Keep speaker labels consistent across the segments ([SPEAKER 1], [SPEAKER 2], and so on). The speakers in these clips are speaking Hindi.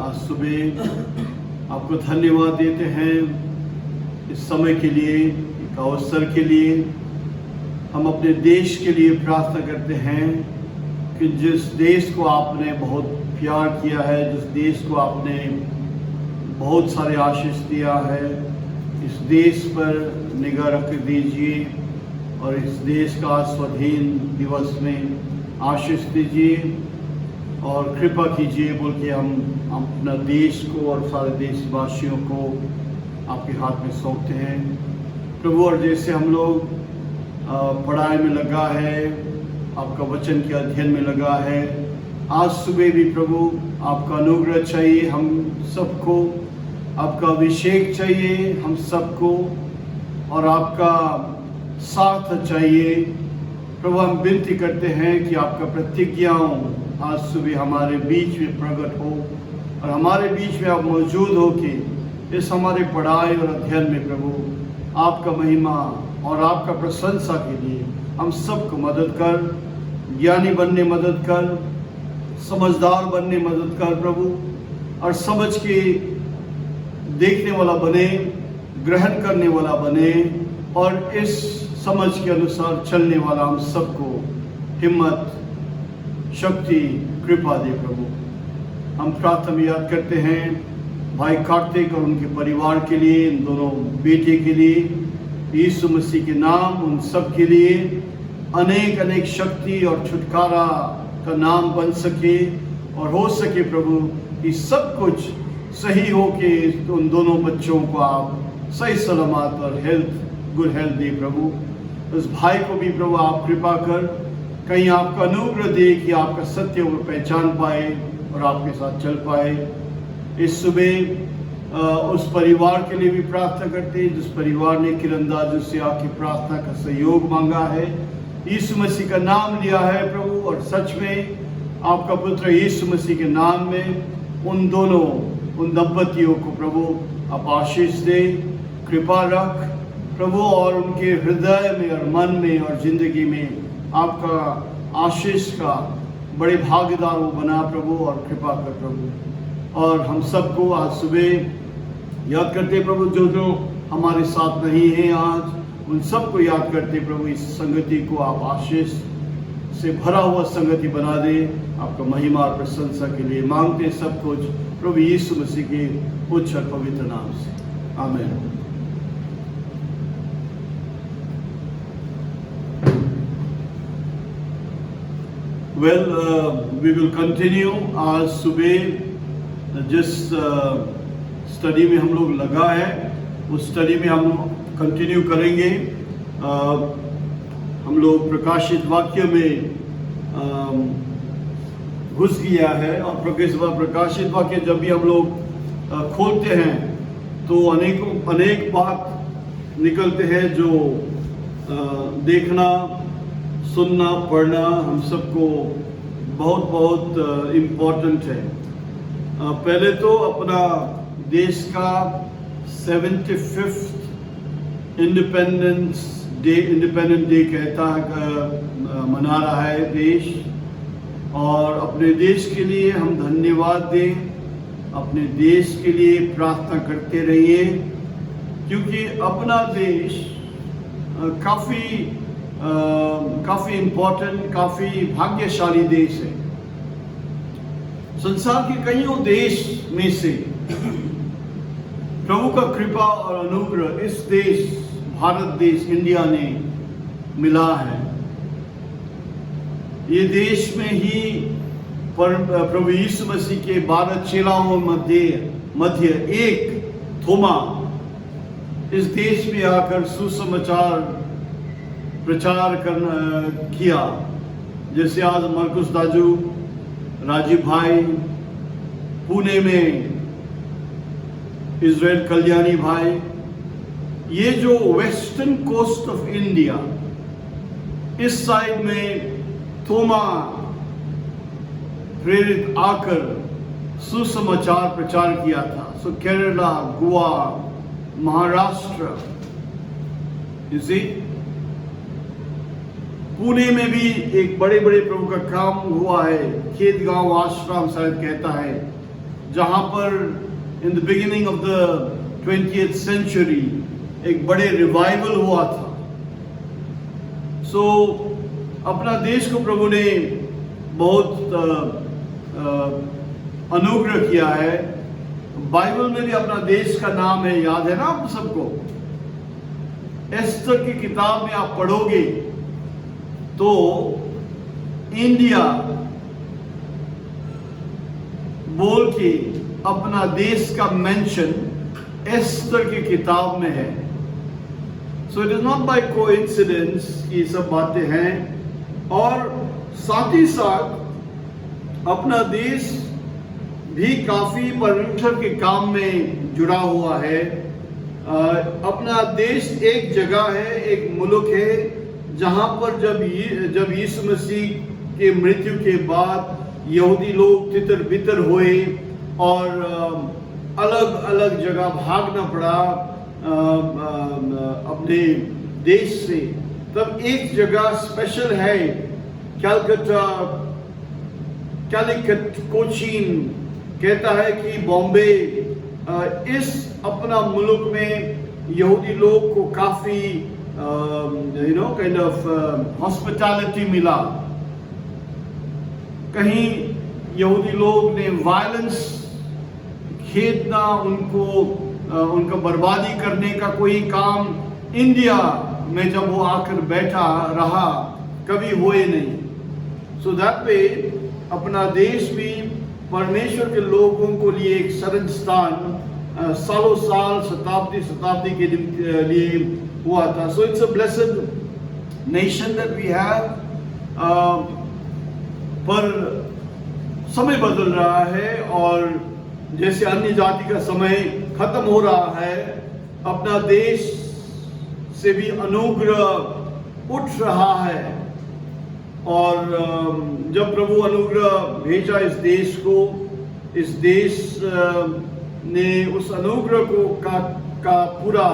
[SPEAKER 1] आज सुबह आपको धन्यवाद देते हैं इस समय के लिए, एक अवसर के लिए। हम अपने देश के लिए प्रार्थना करते हैं कि जिस देश को आपने बहुत प्यार किया है, जिस देश को आपने बहुत सारे आशीष दिया है, इस देश पर निगाह रख दीजिए और इस देश का स्वाधीन दिवस में आशीष दीजिए और कृपा कीजिए बोल के हम अपना देश को और सारे देशवासियों को आपके हाथ में सौंपते हैं प्रभु। और जैसे हम लोग पढ़ाई में लगा है, आपका वचन के अध्ययन में लगा है, आज सुबह भी प्रभु आपका अनुग्रह चाहिए हम सबको, आपका अभिषेक चाहिए हम सबको और आपका साथ चाहिए प्रभु। हम विनती करते हैं कि आपका प्रतिज्ञाओं आज सुबह हमारे बीच में प्रकट हो और हमारे बीच में आप मौजूद हो कि इस हमारे पढ़ाई और अध्ययन में प्रभु आपका महिमा और आपका प्रशंसा के लिए हम सबको मदद कर, ज्ञानी बनने मदद कर, समझदार बनने मदद कर प्रभु, और समझ के देखने वाला बने, ग्रहण करने वाला बने और इस समझ के अनुसार चलने वाला हम सबको हिम्मत, शक्ति, कृपा दे प्रभु। हम प्रार्थना में याद करते हैं भाई कार्तिक और उनके परिवार के लिए, इन दोनों बेटे के लिए, यीशु मसीह के नाम उन सब के लिए अनेक अनेक शक्ति और छुटकारा का नाम बन सके और हो सके प्रभु कि सब कुछ सही हो के उन दोनों बच्चों को आप सही सलामत और गुड हेल्थ दे प्रभु। उस भाई को भी प्रभु आप कृपा कर, कहीं आपका अनुग्रह दे कि आपका सत्य वो पहचान पाए और आपके साथ चल पाए। इस सुबह उस परिवार के लिए भी प्रार्थना करते हैं जिस परिवार ने किरंदाजों से आके प्रार्थना का सहयोग मांगा है, यीशु मसीह का नाम लिया है प्रभु, और सच में आपका पुत्र यीशु मसीह के नाम में उन दोनों उन दंपतियों को प्रभु आप आशीष दे, कृपा रख प्रभु, और उनके हृदय में और मन में और जिंदगी में आपका आशीष का बड़े भागीदार वो बना प्रभु, और कृपा कर प्रभु। और हम सबको आज सुबह याद करते प्रभु जो जो हमारे साथ नहीं है आज, उन सबको याद करते प्रभु, इस संगति को आप आशीष से भरा हुआ संगति बना दे। आपका महिमा और प्रशंसा के लिए मांगते सब कुछ प्रभु यीशु मसीह के उच्च और पवित्र नाम से, आमीन। Well, we will continue आज सुबह जिस स्टडी में हम लोग लगा है उस स्टडी में हम कंटिन्यू करेंगे। हम लोग प्रकाशित वाक्य में घुस गया है और प्रकाशित वाक्य जब भी हम लोग खोलते हैं तो अनेक बात निकलते हैं जो देखना, सुनना, पढ़ना हम सबको बहुत बहुत इम्पोर्टेंट है। पहले तो अपना देश का 75th इंडिपेंडेंट डे कहता है मना रहा है देश, और अपने देश के लिए हम धन्यवाद दें, अपने देश के लिए प्रार्थना करते रहिए, क्योंकि अपना देश काफ़ी इम्पोर्टेंट, काफ़ी भाग्यशाली देश है। संसार के कईयों देश में से प्रभु का कृपा और अनुग्रह इस देश, भारत देश, इंडिया ने मिला है। ये देश में ही प्रभु यीशु मसीह के 12 चेलाओं मध्य एक थोमा इस देश में आकर सुसमाचार प्रचार किया। जैसे आज मरकुस दाजू, राजीव भाई, पुणे में इजराइल कल्याणी भाई, ये जो वेस्टर्न कोस्ट ऑफ इंडिया इस साइड में थोमा प्रेरित आकर सुसमाचार प्रचार किया था। सो केरला, गोवा, महाराष्ट्र, इसी पुणे में भी एक बड़े बड़े प्रभु का काम हुआ है। खेत गांव आश्रम शायद कहता है, जहाँ पर in the beginning of the 20th century एक बड़े रिवाइवल हुआ था। अपना देश को प्रभु ने बहुत अनुग्रह किया है। बाइबल में भी अपना देश का नाम है, याद है ना आप सबको। एस्तर की किताब में आप पढ़ोगे तो इंडिया बोल के अपना देश का मेंशन एस्तर की किताब में है। So it is not by coincidence कि सब बातें हैं। और साथ ही साथ अपना देश भी काफी परमेश्वर के काम में जुड़ा हुआ है। अपना देश एक जगह है, एक मुल्क है, जहां पर जब यीशु मसीह के मृत्यु के बाद यहूदी लोग तितर बितर हुए और अलग अलग जगह भागना पड़ा अपने देश से, तब एक जगह स्पेशल है, कैलिकट कोचीन कहता है कि बॉम्बे, इस अपना मुल्क में यहूदी लोग को काफी काइंड ऑफ हॉस्पिटैलिटी मिला। कहीं यहूदी लोग ने वायलेंस खेदना, उनका बर्बादी करने का कोई काम इंडिया में जब वो आकर बैठा रहा कभी हुए नहीं। सो दैट वे अपना देश भी परमेश्वर के लोगों को लिए एक शरण स्थान सालों साल, शताब्दी के लिए हुआ था। So it's a blessed nation that we have. पर समय बदल रहा है और जैसे अन्य जाति का समय खत्म हो रहा है, अपना देश से भी अनुग्रह उठ रहा है। और जब प्रभु अनुग्रह भेजा इस देश को, इस देश ने उस अनुग्रह को का पूरा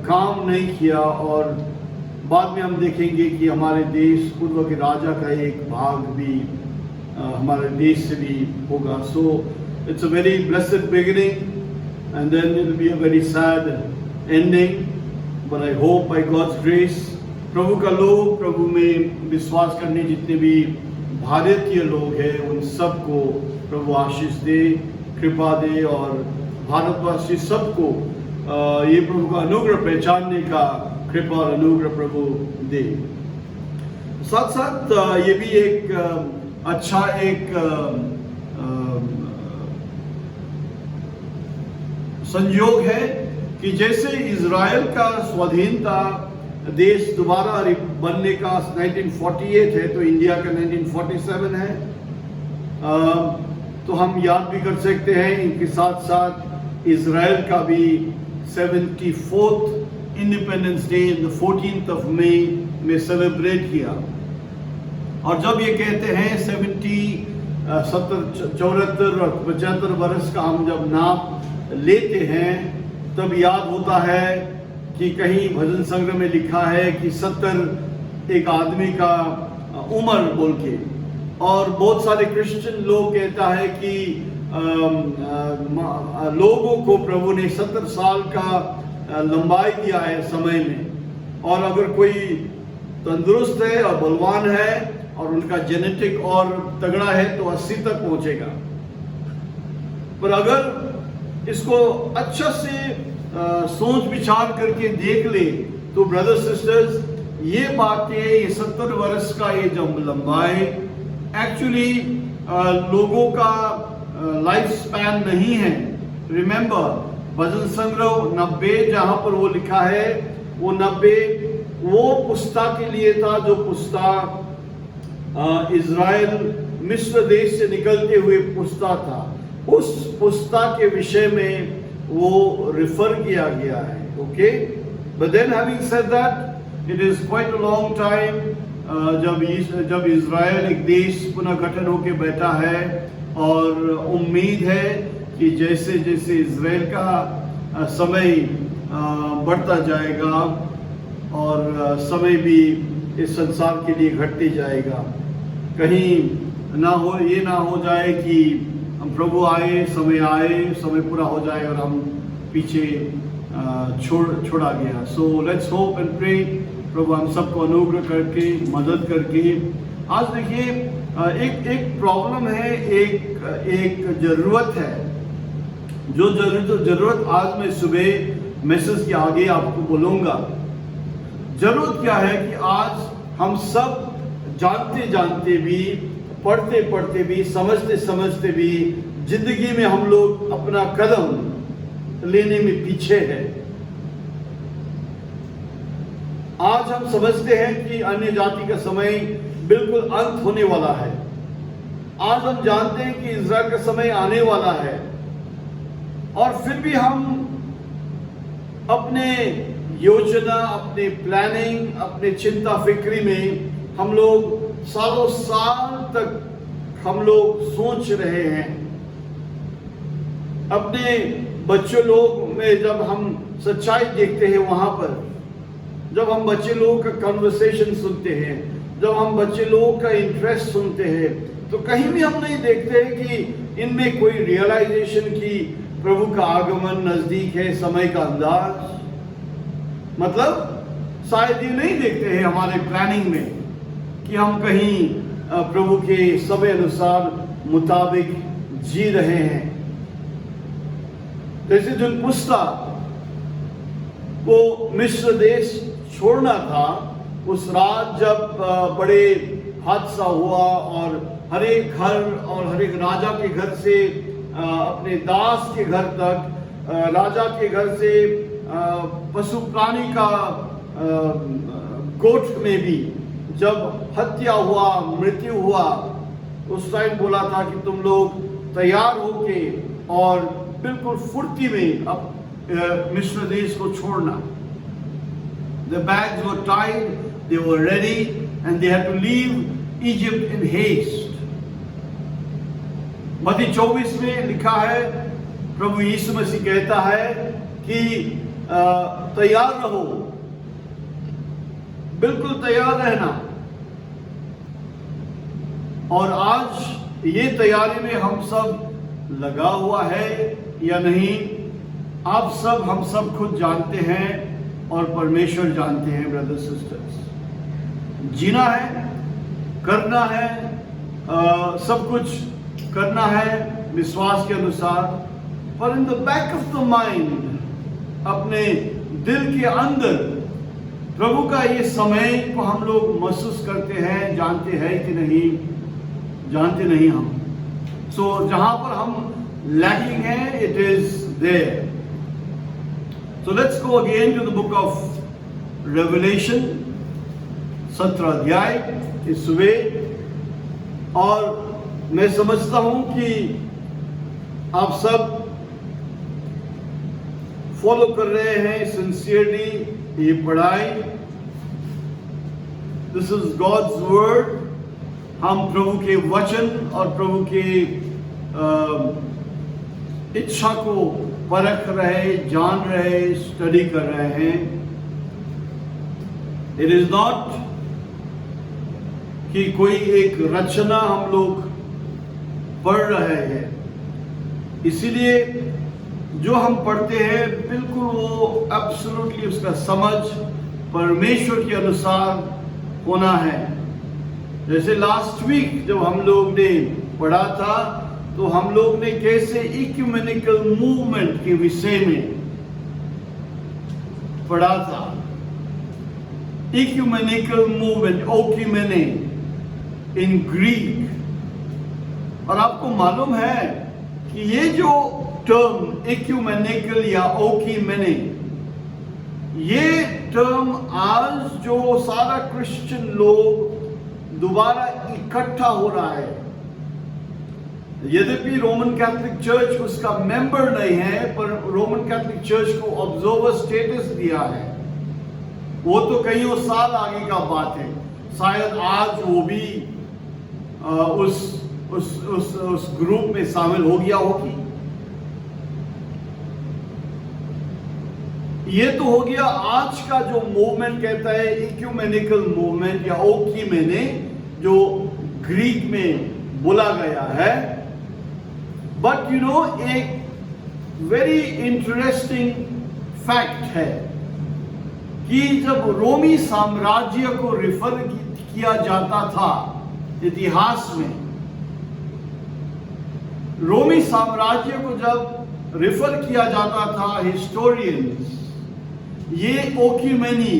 [SPEAKER 1] काम नहीं किया। और बाद में हम देखेंगे कि हमारे देश पूर्व के राजा का एक भाग भी हमारे देश से भी होगा। So it's a very blessed beginning and then it will be a very sad ending, but I hope by God's grace प्रभु का लोग, प्रभु में विश्वास करने जितने भी भारतीय लोग हैं, उन सबको प्रभु आशीष दे, कृपा दे और भारतवासी सबको ये प्रभु का अनुग्रह पहचानने का कृपा और अनुग्रह प्रभु दे। साथ साथ ये भी एक अच्छा एक संयोग है कि जैसे इज़राइल का स्वाधीनता देश दोबारा बनने का 1948 है, तो इंडिया का 1947 है। तो हम याद भी कर सकते हैं, इनके साथ साथ इज़राइल का भी 74th independence day in the 14th of May में सेलिब्रेट किया। और जब ये कहते हैं 74 और 75 वर्ष का हम जब नाप लेते हैं, तब याद होता है कि कहीं भजन संग्रह में लिखा है कि 70 एक आदमी का उम्र बोल के। और बहुत सारे क्रिश्चियन लोग कहता है कि लोगों को प्रभु ने 70 साल का लंबाई दिया है समय में। और अगर कोई तंदुरुस्त है और बलवान है और उनका जेनेटिक और तगड़ा है तो 80 तक पहुंचेगा। पर अगर इसको अच्छा से सोच विचार करके देख ले तो ब्रदर्स सिस्टर्स, ये बातें, ये 70 वर्ष का ये जब लंबाई एक्चुअली लोगों का लाइफ स्पैन नहीं है। रिमेंबर भजन संग्रह 90 जहां पर वो लिखा है, वो 90 वो पुस्ता के लिए था जो पुस्ता इज़राइल मिस्र देश से निकलते हुए पुस्ता था। उस पुस्ता के विषय में वो रिफर किया गया है। Okay, but then having said that, it is quite a long time जब इज़राइल एक देश पुनः गठन होकर बैठा है। और उम्मीद है कि जैसे जैसे इज़राइल का समय बढ़ता जाएगा और समय भी इस संसार के लिए घटते जाएगा, कहीं ये ना हो जाए कि हम प्रभु आए, समय पूरा हो जाए और हम पीछे छोड़ा गया। So let's hope and pray, प्रभु हम सबको अनुग्रह करके, मदद करके। आज देखिए एक प्रॉब्लम है, एक ज़रूरत है, जो ज़रूरत आज मैं सुबह मैसेज के आगे आपको बोलूँगा। ज़रूरत क्या है कि आज हम सब जानते भी, पढ़ते भी, समझते भी जिंदगी में हम लोग अपना कदम लेने में पीछे है। आज हम समझते हैं कि अन्य जाति का समय बिल्कुल अंत होने वाला है। आज हम जानते हैं कि इज़राइल का समय आने वाला है, और फिर भी हम अपने योजना, अपने प्लानिंग, अपने चिंता फिक्री में हम लोग सालों साल तक हम लोग सोच रहे हैं। अपने बच्चों लोग में जब हम सच्चाई देखते हैं, वहां पर जब हम बच्चे लोगों का कन्वर्सेशन सुनते हैं, जब हम बच्चे लोगों का इंटरेस्ट सुनते हैं, तो कहीं भी हम नहीं देखते हैं कि इनमें कोई रियलाइजेशन की प्रभु का आगमन नजदीक है, समय का अंदाज। मतलब शायद ये नहीं देखते हैं हमारे प्लानिंग में कि हम कहीं प्रभु के समय अनुसार मुताबिक जी रहे हैं। जैसे जो पुस्ता को मिस्र देश छोड़ना था, उस रात जब बड़े हादसा हुआ और हर एक घर और हर एक राजा के घर से अपने दास के घर तक, राजा के घर से पशु प्राणी का गोठ में भी जब हत्या हुआ, मृत्यु हुआ, उस टाइम बोला था कि तुम लोग तैयार होके और बिल्कुल फुर्ती में अब मिस्र देश को छोड़ना। The bags were tied, they were ready, and they had to leave Egypt in haste. मत्ती 24 में लिखा है, प्रभु यीशु मसीह कहता है कि तैयार रहो, बिल्कुल तैयार रहना। और आज ये तैयारी में हम सब लगा हुआ है या नहीं, आप सब, हम सब खुद जानते हैं और परमेश्वर जानते हैं। ब्रदर्स सिस्टर्स, जीना है, करना है, सब कुछ करना है विश्वास के अनुसार, पर in the back of the mind, अपने दिल के अंदर प्रभु का ये समय को हम लोग महसूस करते हैं, जानते हैं कि नहीं, जानते नहीं हम। सो जहां पर हम लैकिंग है, it is there. So let's go again to the book of Revelation, 17 अध्याय इस सुबह। और मैं समझता हूं कि आप सब फॉलो कर रहे हैं सिंसियरली ये पढ़ाई। This is God's word. हम प्रभु के वचन और प्रभु के इच्छा को परख रहे, जान रहे, स्टडी कर रहे हैं। इट इज नॉट कि कोई एक रचना हम लोग पढ़ रहे हैं। इसीलिए जो हम पढ़ते हैं बिल्कुल वो एब्सोल्युटली उसका समझ परमेश्वर के अनुसार होना है। जैसे लास्ट वीक जब हम लोग ने पढ़ा था, तो हम लोग ने कैसे इक्यूमेनिकल मूवमेंट के विषय में पढ़ा था। इक्यूमेनिकल मूवमेंट, ओक्यूमेने इन ग्रीक। और आपको मालूम है कि ये जो टर्म इक्यूमेनिकल या ओक्यूमेने, ये टर्म आज जो सारा क्रिश्चियन लोग दोबारा इकट्ठा हो रहा है, यद्यपि रोमन कैथोलिक चर्च उसका मेंबर नहीं है, पर रोमन कैथोलिक चर्च को ऑब्जर्वर स्टेटस दिया है। वो तो कई साल आगे का बात है, शायद आज वो भी उस ग्रुप में शामिल हो गया होगी। ये तो हो गया आज का जो मूवमेंट कहता है इक्यूमेनिकल मूवमेंट या ओक्यूमेने, जो ग्रीक में बोला गया है। बट यू नो, एक वेरी इंटरेस्टिंग फैक्ट है कि जब रोमी साम्राज्य को रिफर किया जाता था इतिहास में, रोमी साम्राज्य को जब रिफर किया जाता था हिस्टोरियंस, ये ओक्यूमेनी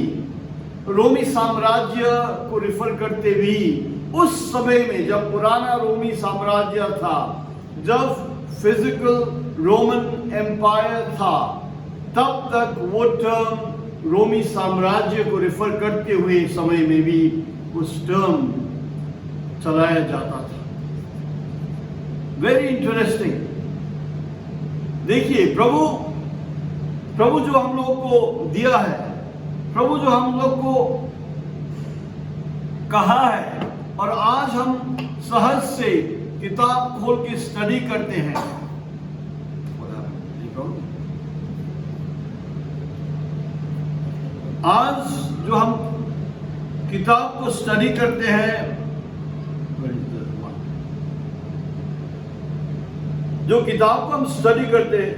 [SPEAKER 1] रोमी साम्राज्य को रिफर करते भी उस समय में जब पुराना रोमी साम्राज्य था, जब फिजिकल रोमन एम्पायर था, तब तक वो टर्म रोमी साम्राज्य को रिफर करते हुए समय में भी उस टर्म चलाया जाता था। Very interesting. देखिए, प्रभु जो हम लोग को दिया है, प्रभु जो हम लोग को कहा है, और आज हम सहज से किताब खोल के स्टडी करते हैं। आज जो हम किताब को स्टडी करते हैं, जो किताब को हम स्टडी करते हैं,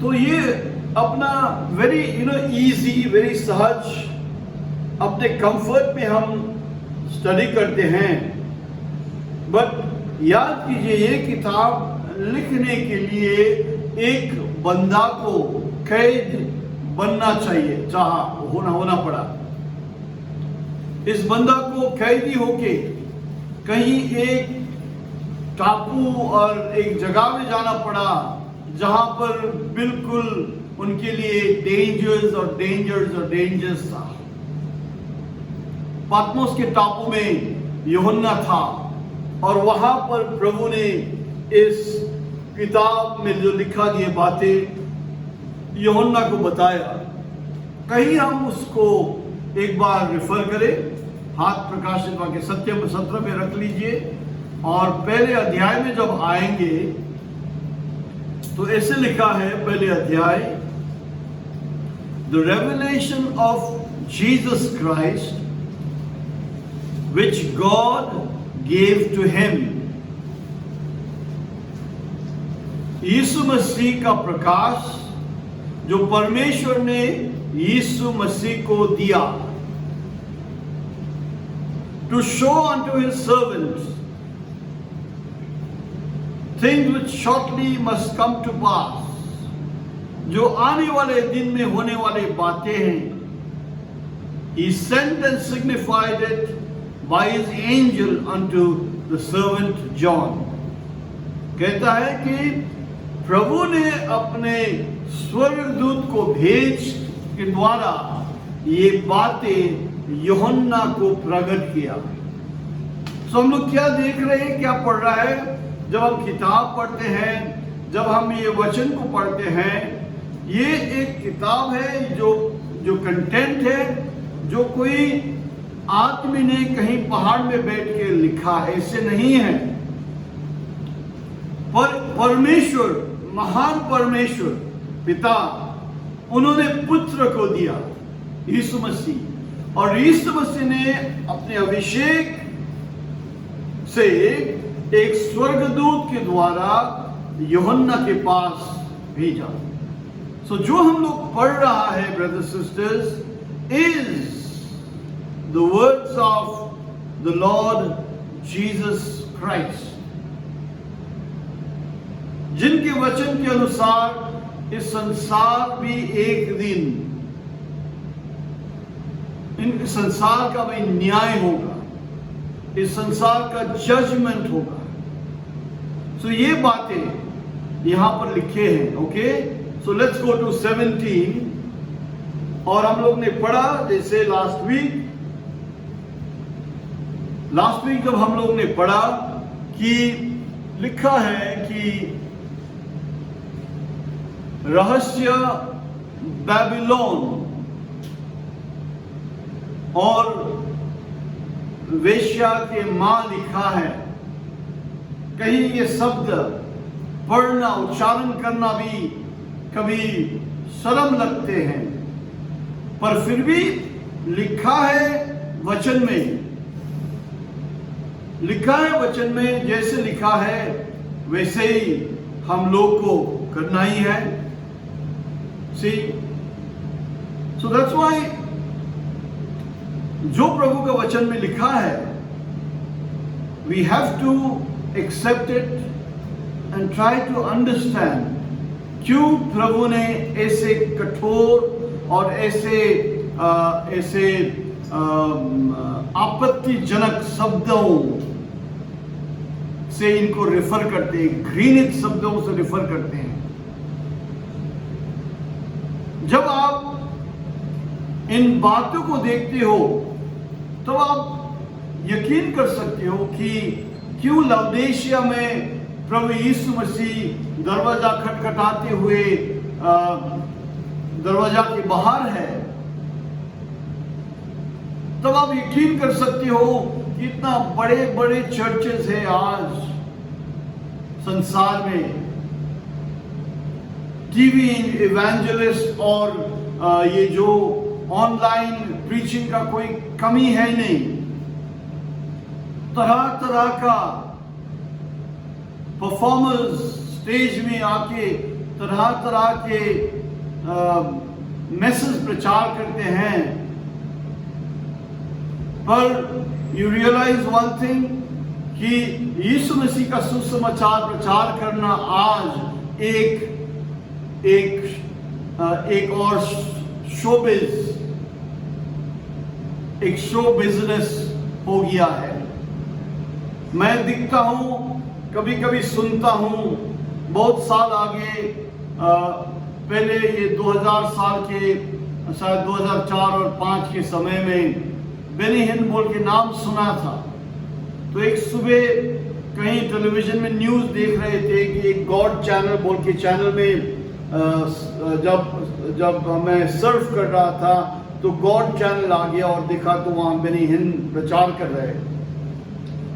[SPEAKER 1] तो ये अपना वेरी इजी, वेरी सहज, अपने कंफर्ट में हम स्टडी करते हैं। बट याद कीजिए, ये किताब लिखने के लिए एक बंदा को कैद बनना चाहिए, होना पड़ा। इस बंदा को कैदी होके कहीं एक टापू और एक जगह में जाना पड़ा, जहां पर बिल्कुल उनके लिए डेंजर्स था। पात्मोस के टापू में यूहन्ना था, और वहां पर प्रभु ने इस किताब में जो लिखा ये बातें यूहन्ना को बताया। कहीं हम उसको एक बार रिफर करें, हाथ प्रकाशित वाक्य सत्य 17 में रख लीजिए, और पहले अध्याय में जब आएंगे तो ऐसे लिखा है, पहले अध्याय, the revelation of Jesus Christ which God gave to him। यीशु मसीह का प्रकाश जो परमेश्वर ने यीशु मसीह को दिया, to show unto his servants things which shortly must come to pass। जो आने वाले दिन में होने वाली बातें हैं, he sent and signified it by his angel unto the servant John। कहता है कि प्रभु ने अपने स्वर्गदूत को भेज के द्वारा ये बातें यूहन्ना को प्रकट किया। तो हम लोग क्या देख रहे हैं, क्या पढ़ रहा है? जब हम किताब पढ़ते हैं, जब हम ये वचन को पढ़ते हैं, ये एक किताब है जो कंटेंट है, जो कोई आदमी ने कहीं पहाड़ में बैठ के लिखा, ऐसे नहीं है। पर परमेश्वर, महान परमेश्वर पिता, उन्होंने पुत्र को दिया, यीशु मसीह, और यीशु मसीह ने अपने अभिषेक से एक स्वर्गदूत के द्वारा यूहन्ना के पास भेजा। सो जो हम लोग पढ़ रहा है brothers sisters, is the words of the Lord Jesus Christ, जिनके वचन के अनुसार इस संसार भी एक दिन, इन संसार का भी न्याय होगा, इस संसार का जजमेंट होगा। सो ये बातें यहां पर लिखे हैं। Okay, so let's go to 17। और हम लोग ने पढ़ा, जैसे लास्ट वीक जब हम लोग ने पढ़ा कि लिखा है कि रहस्य बेबीलोन और वेश्या के मां लिखा है। कहीं ये शब्द पढ़ना, उच्चारण करना भी कभी शर्म लगते हैं, पर फिर भी लिखा है वचन में लिखा है, वचन में जैसे लिखा है वैसे ही हम लोग को करना ही है। See, so that's why जो प्रभु का वचन में लिखा है, we have to accept it and try to understand क्यों प्रभु ने ऐसे कठोर और ऐसे आपत्तिजनक शब्दों से इनको रेफर करते हैं, घृणित शब्दों से रेफर करते हैं। जब आप इन बातों को देखते हो तो आप यकीन कर सकते हो कि क्यों लवदेशिया में प्रभु यीशु मसीह दरवाजा खटखटाते हुए दरवाजा के बाहर है। तब आप यकीन कर सकते हो कि इतना बड़े बड़े चर्चेस है आज संसार में, टीवी इवेंजलिस्ट और ये जो ऑनलाइन प्रीचिंग का कोई कमी है नहीं। तरह तरह का परफॉर्मर्स स्टेज में आके तरह तरह के मैसेज प्रचार करते हैं, पर यू रियलाइज वन थिंग कि यीशु मसीह का सुसमाचार प्रचार करना आज एक और शो बिजनेस हो गया है। मैं दिखता हूं, कभी कभी सुनता हूं, बहुत साल आगे पहले ये 2000 साल के शायद 2004 और 5 के समय में बेनी हिन बोल के नाम सुना था। तो एक सुबह कहीं टेलीविजन में न्यूज़ देख रहे थे कि एक गॉड चैनल बोल के चैनल में जब मैं सर्फ कर रहा था तो गॉड चैनल आ गया और देखा तो वहाँ बेनी हिन प्रचार कर रहे।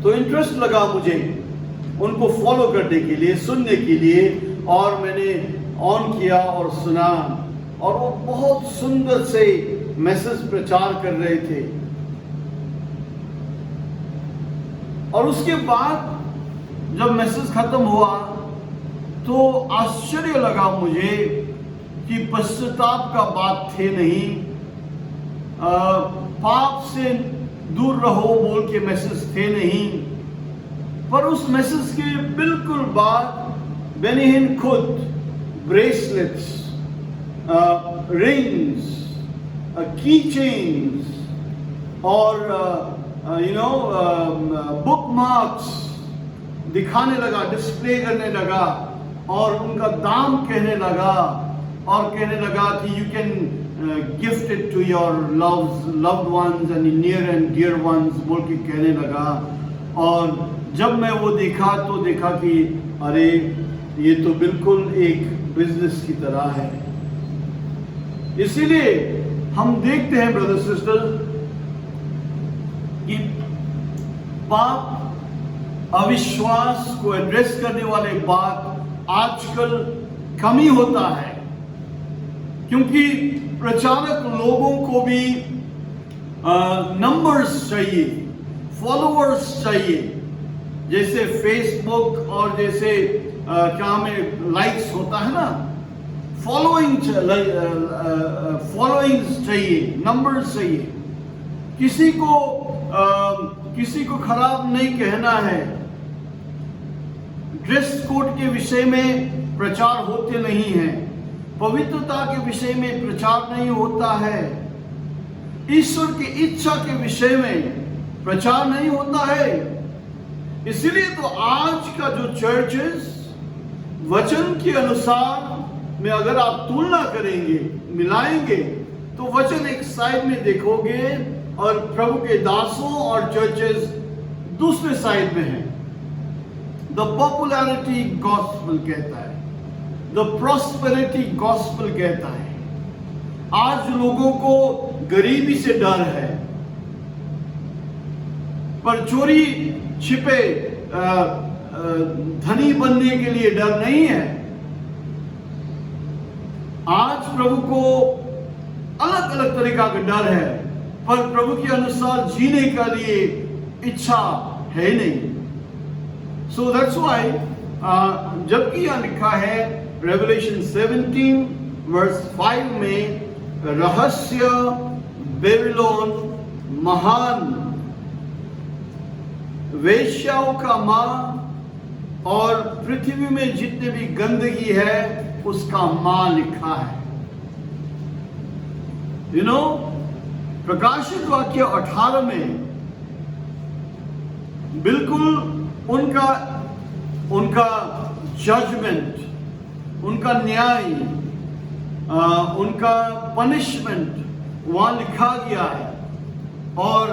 [SPEAKER 1] तो इंटरेस्ट लगा मुझे उनको फॉलो करने के लिए, सुनने के लिए, और मैंने ऑन किया और सुना, और वो बहुत सुंदर से मैसेज प्रचार कर रहे थे। और उसके बाद जब मैसेज खत्म हुआ तो आश्चर्य लगा मुझे कि पश्चाताप का बात थे नहीं, पाप से दूर रहो बोल के मैसेज थे नहीं, पर उस मैसेज के बिल्कुल बाद बेनी हिन खुद ब्रेसलेट्स, रिंग्स, की चेन्स और बुक मार्क्स दिखाने लगा, डिस्प्ले करने लगा, और उनका दाम कहने लगा, और कहने लगा कि you can gift it to your loved ones and near and dear ones बोल के कहने लगा। और जब मैं वो देखा तो देखा कि अरे ये तो बिल्कुल एक बिजनेस की तरह है। इसीलिए हम देखते हैं ब्रदर सिस्टर कि पाप अविश्वास को एड्रेस करने वाले बात आजकल कमी होता है, क्योंकि प्रचारक लोगों को भी नंबर्स चाहिए, फॉलोअर्स चाहिए, जैसे फेसबुक और जैसे क्या में लाइक्स होता है ना, फॉलोइंग्स चाहिए, नंबर्स चाहिए। किसी को खराब नहीं कहना है, ड्रेस कोड के विषय में प्रचार होते नहीं हैं, पवित्रता के विषय में प्रचार नहीं होता है, ईश्वर की इच्छा के विषय में प्रचार नहीं होता है। इसलिए तो आज का जो चर्चेस वचन के अनुसार में अगर आप तुलना करेंगे, मिलाएंगे, तो वचन एक साइड में देखोगे और प्रभु के दासों और चर्चेस दूसरे साइड में हैं। द पॉपुलैरिटी गॉस्पेल कहता है, द प्रॉस्पेरिटी गॉस्पेल कहता है। आज लोगों को गरीबी से डर है, पर चोरी छिपे धनी बनने के लिए डर नहीं है। आज प्रभु को अलग अलग तरीका का डर है, पर प्रभु के अनुसार जीने का लिए इच्छा है नहीं। सो दैट्स व्हाई जबकि यह लिखा है रेवलेशन 17 वर्स 5 में, रहस्य बेबीलोन महान वेश्याओं का मां और पृथ्वी में जितने भी गंदगी है उसका मां लिखा है। यू नो, प्रकाशित वाक्य 18 में बिल्कुल उनका जजमेंट, उनका न्याय, उनका पनिशमेंट वहां लिखा गया है। और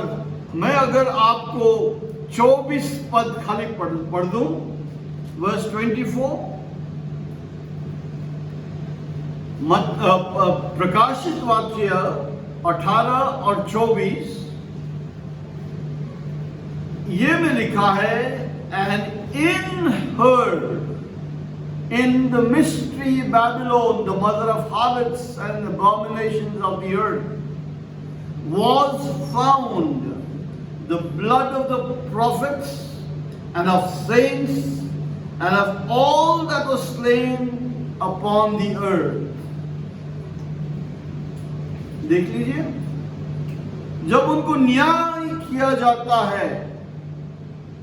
[SPEAKER 1] मैं अगर आपको 24 पद खाली पढ़ दूं, वर्स 24, प्रकाशित वाक्य 18 और 24, ये में लिखा है, and in her, in the mystery Babylon, the mother of harlots and abominations of the earth, was found the blood of the prophets and of saints and of all that was slain upon the earth. देख लीजिए, जब उनको न्याय किया जाता है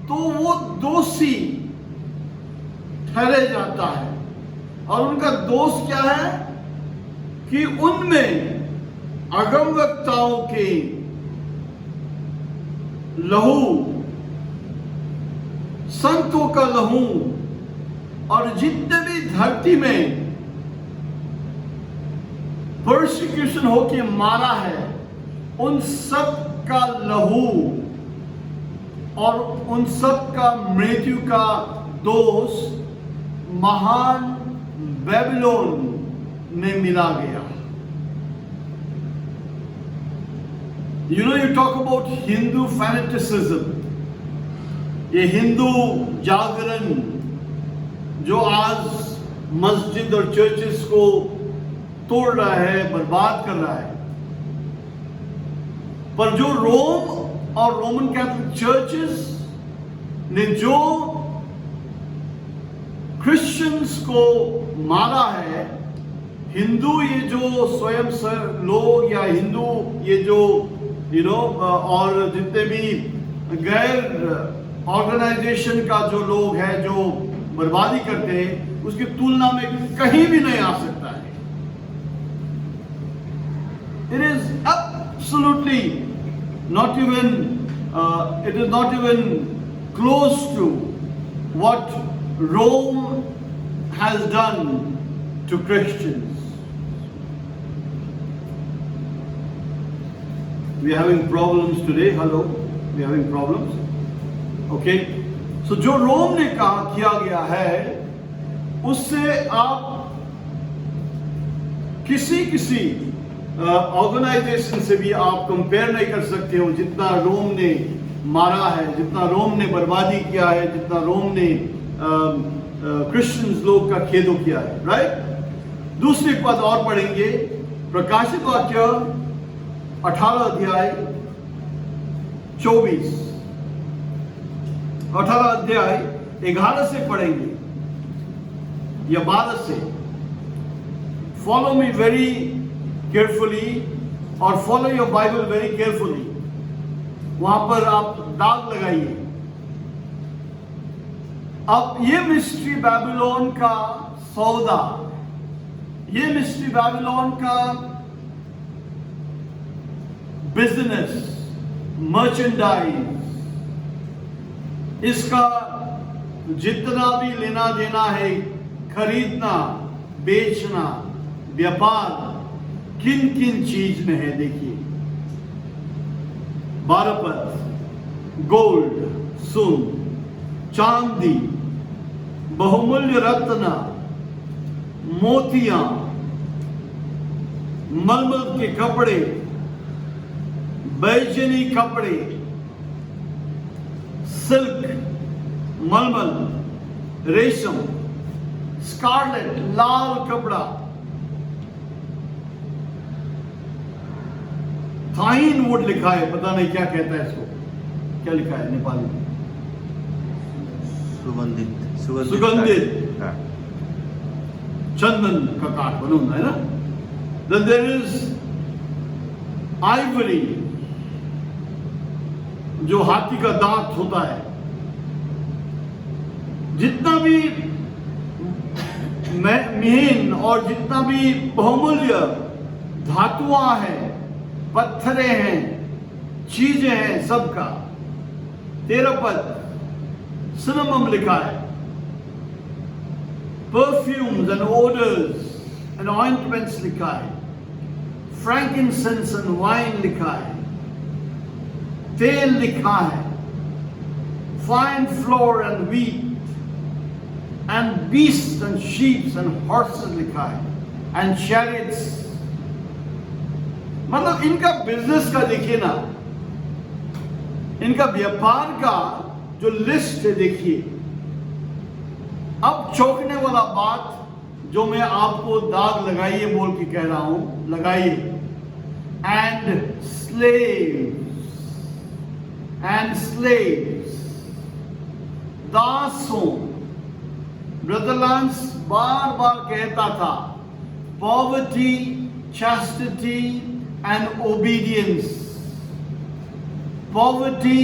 [SPEAKER 1] तो वो दोषी ठहरे जाता है। और उनका दोष क्या है कि उनमें अगमवक्ताओं के लहू, संतों का लहू, और जितने भी धरती में परसिक्यूशन होके मारा है उन सब का लहू और उन सब का मृत्यु का दोष महान बेबीलोन में मिला गया। You know, you talk about Hindu fanaticism, ये हिंदू जागरण जो आज मस्जिद और चर्चेस को तोड़ रहा है, बर्बाद कर रहा है। पर जो रोम और रोमन कैथोलिक चर्चेस ने जो क्रिश्चियंस को मारा है, हिंदू ये जो स्वयं लोग या हिंदू ये जो और जितने भी गैर ऑर्गेनाइजेशन का जो लोग हैं जो बर्बादी करते हैं, उसकी तुलना में कहीं भी नहीं आ सकता है। It is absolutely not even it is not even close to what Rome has done to Christians. We are having problems today. Hello, we are having problems. Okay, so जो रोम ने किया गया है उससे आप किसी ऑर्गेनाइजेशन से भी आप कंपेयर नहीं कर सकते हो। जितना रोम ने मारा है, जितना रोम ने बर्बादी किया है, जितना रोम ने क्रिश्चियंस लोग का खेदो किया है, राइट। दूसरी पद और पढ़ेंगे, प्रकाशित वाक्य 18 अध्याय 24, 18 अध्याय 11 से पढ़ेंगे या 12 से। फॉलो मी वेरी केयरफुली और follow your Bible very carefully. वहां पर आप दाग लगाइए। अब ये मिस्ट्री बैबिलोन का सौदा, ये मिस्ट्री बैबिलोन का बिजनेस, मर्चेंडाइज, इसका जितना भी लेना देना है, खरीदना, बेचना, व्यापार किन किन चीज में है देखिए। 12 पद, गोल्ड, सोन, चांदी, बहुमूल्य रत्न, मोतियां, मलमल के कपड़े, बैजनी कपड़े, सिल्क, मलमल, रेशम, स्कारलेट, लाल कपड़ा, थाइन वुड लिखा है, पता नहीं क्या कहता है इसको, क्या लिखा है नेपाली में? सुगंधित
[SPEAKER 2] हाँ।
[SPEAKER 1] चंदन का काठ बना होता है ना. Then there is ivory, जो हाथी का दांत होता है. जितना भी मेहन और जितना भी बहुमूल्य धातुआं हैं, पत्थरे हैं, चीजें हैं, सबका 13 पद सिनेमम लिखा है. Perfumes and odours and ointments लिखा है. फ्रैंकिंसेंस एंड वाइन लिखा है. तेल लिखा है. Fine floor and wheat and beast and sheeps and horses लिखा है. एंड चैरिट्स. मतलब इनका बिजनेस का देखिए ना, इनका व्यापार का जो लिस्ट है देखिए. अब चौंकने वाला बात जो मैं आपको दाग लगाइए बोल के कह रहा हूं, लगाइए. एंड स्लेव्स, दासों. ब्रदर लांस बार बार कहता था poverty, chastity and obedience. Poverty,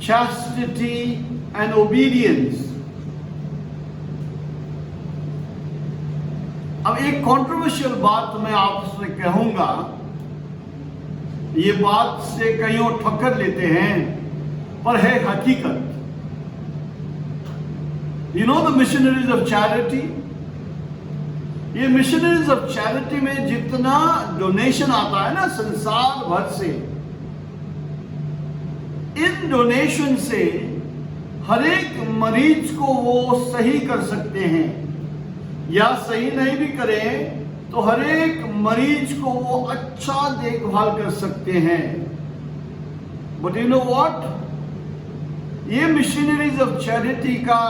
[SPEAKER 1] chastity and obedience. अब एक कंट्रोवर्शियल बात मैं आपसे कहूंगा, ये बात से कईयों ठक्कर लेते हैं, पर है हकीकत. You know the missionaries of charity? ये मिशनरीज ऑफ चैरिटी में जितना डोनेशन आता है ना संसार भर से, इन डोनेशन से हर एक मरीज को वो सही कर सकते हैं, या सही नहीं भी करें तो हर एक मरीज को वो अच्छा देखभाल कर सकते हैं. बट यू नो व्हाट, ये मिशनरीज ऑफ चैरिटी का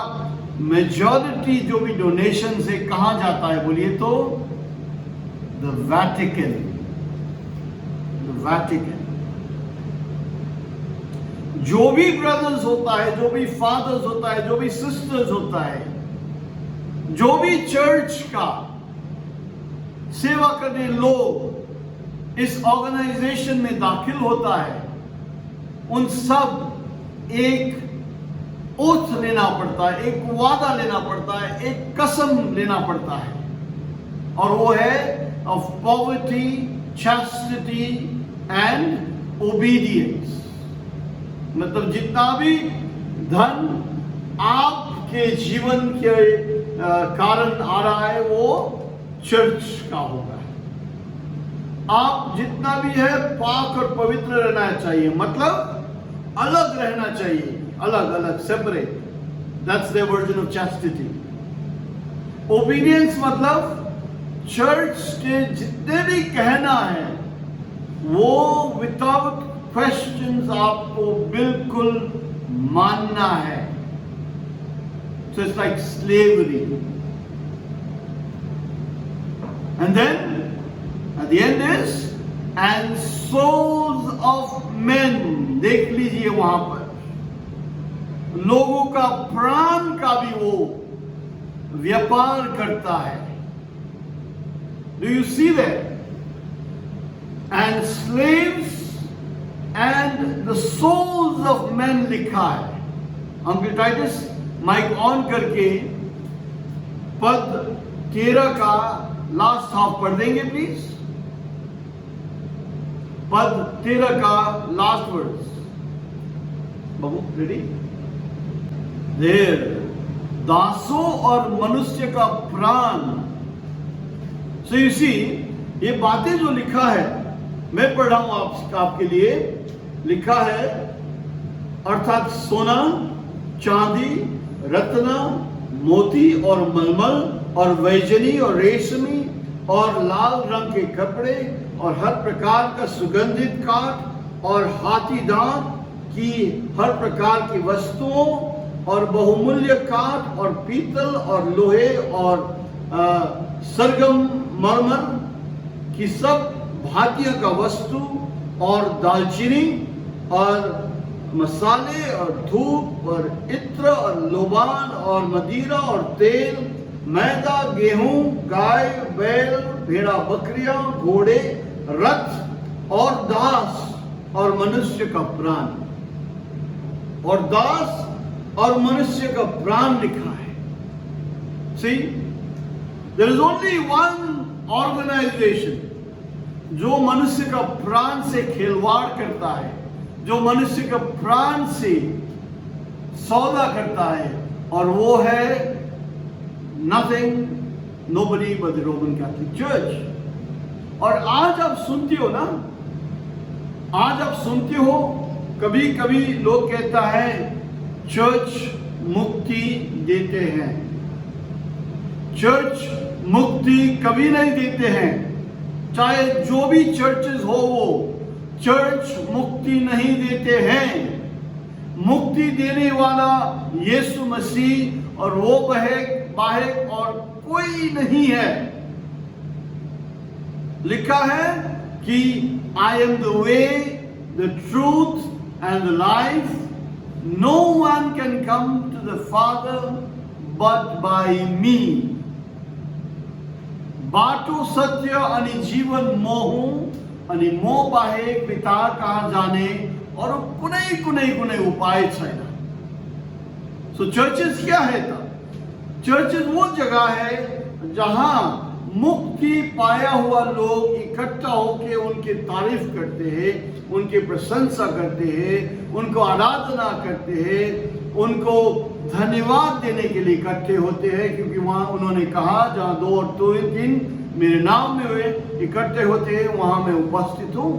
[SPEAKER 1] मेजॉरिटी जो भी डोनेशन से कहां जाता है बोलिए तो? The Vatican. जो भी ब्रदर्स होता है, जो भी फादर्स होता है, जो भी सिस्टर्स होता है, जो भी चर्च का सेवा करने लोग इस ऑर्गेनाइजेशन में दाखिल होता है, उन सब एक ओथ लेना पड़ता है, एक वादा लेना पड़ता है, एक कसम लेना पड़ता है, और वो है of poverty, chastity and obedience. मतलब जितना भी धन आपके जीवन के कारण आ रहा है वो चर्च का होगा. आप जितना भी है पाक और पवित्र रहना चाहिए, मतलब अलग रहना चाहिए, अलग, separate. That's the version of chastity. Obedience मतलब चर्च के जितने भी कहना है वो विदाउट क्वेश्चंस आपको बिल्कुल मानना है. So it's like slavery. And then at the end is and souls of men. देख लीजिए वहां पर लोगों का प्राण का भी वो व्यापार करता है. Do you see that? And slaves and the souls of men लिखा है. अंकल टाइटस माइक ऑन करके पद 13 का लास्ट हाफ पढ़ देंगे प्लीज. पद 13 का लास्ट वर्ड्स. बाबू रेडी? देर दासों और मनुष्य का प्राण. सो यू सी, ये बातें जो लिखा है मैं पढ़ रहा हूं आपके लिए. लिखा है अर्थात सोना, चांदी, रत्न, मोती और मलमल और वैजनी और रेशमी और लाल रंग के कपड़े और हर प्रकार का सुगंधित काठ और हाथी दांत की हर प्रकार की वस्तुओं और बहुमूल्य काठ और पीतल और लोहे और सरगम मरमर की सब भांतियों का वस्तु और दालचीनी और मसाले और धूप और इत्र और लोबान और मदिरा और तेल, मैदा, गेहूं, गाय, बैल, भेड़ा, बकरियां, घोड़े, रथ और दास और मनुष्य का प्राण। और दास और मनुष्य का प्राण लिखा है। See, there is only one organization जो मनुष्य का प्राण से खिलवाड़ करता है, जो मनुष्य का प्राण से सौदा करता है, और वो है nothing, nobody but the Roman Catholic Church. और आज आप सुनते हो ना, आज आप सुनते हो, कभी कभी लोग कहता है चर्च मुक्ति देते हैं। चर्च मुक्ति कभी नहीं देते हैं, चाहे जो भी चर्चेस हो, वो चर्च मुक्ति नहीं देते हैं। मुक्ति देने वाला यीशु मसीह और वो बाहर और कोई नहीं है। लिखा है कि I am the way, the truth and the life, no one can come to the father but by me. बाटो सत्य अनि जीवन मोहु अनि मो बाहेक पिता कहाँ जाने और कुनै उपाय छैन। सो चर्चेस क्या है तब? चर्चेस वो जगह है जहां मुक्ति पाया हुआ लोग इकट्ठा होकर उनकी तारीफ करते हैं, उनकी प्रशंसा करते हैं, उनको आराधना करते हैं, उनको धन्यवाद देने के लिए इकट्ठे होते हैं, क्योंकि वहां उन्होंने कहा जहां 2 और 3 मेरे नाम में हुए इकट्ठे होते हैं, वहां मैं उपस्थित हूं।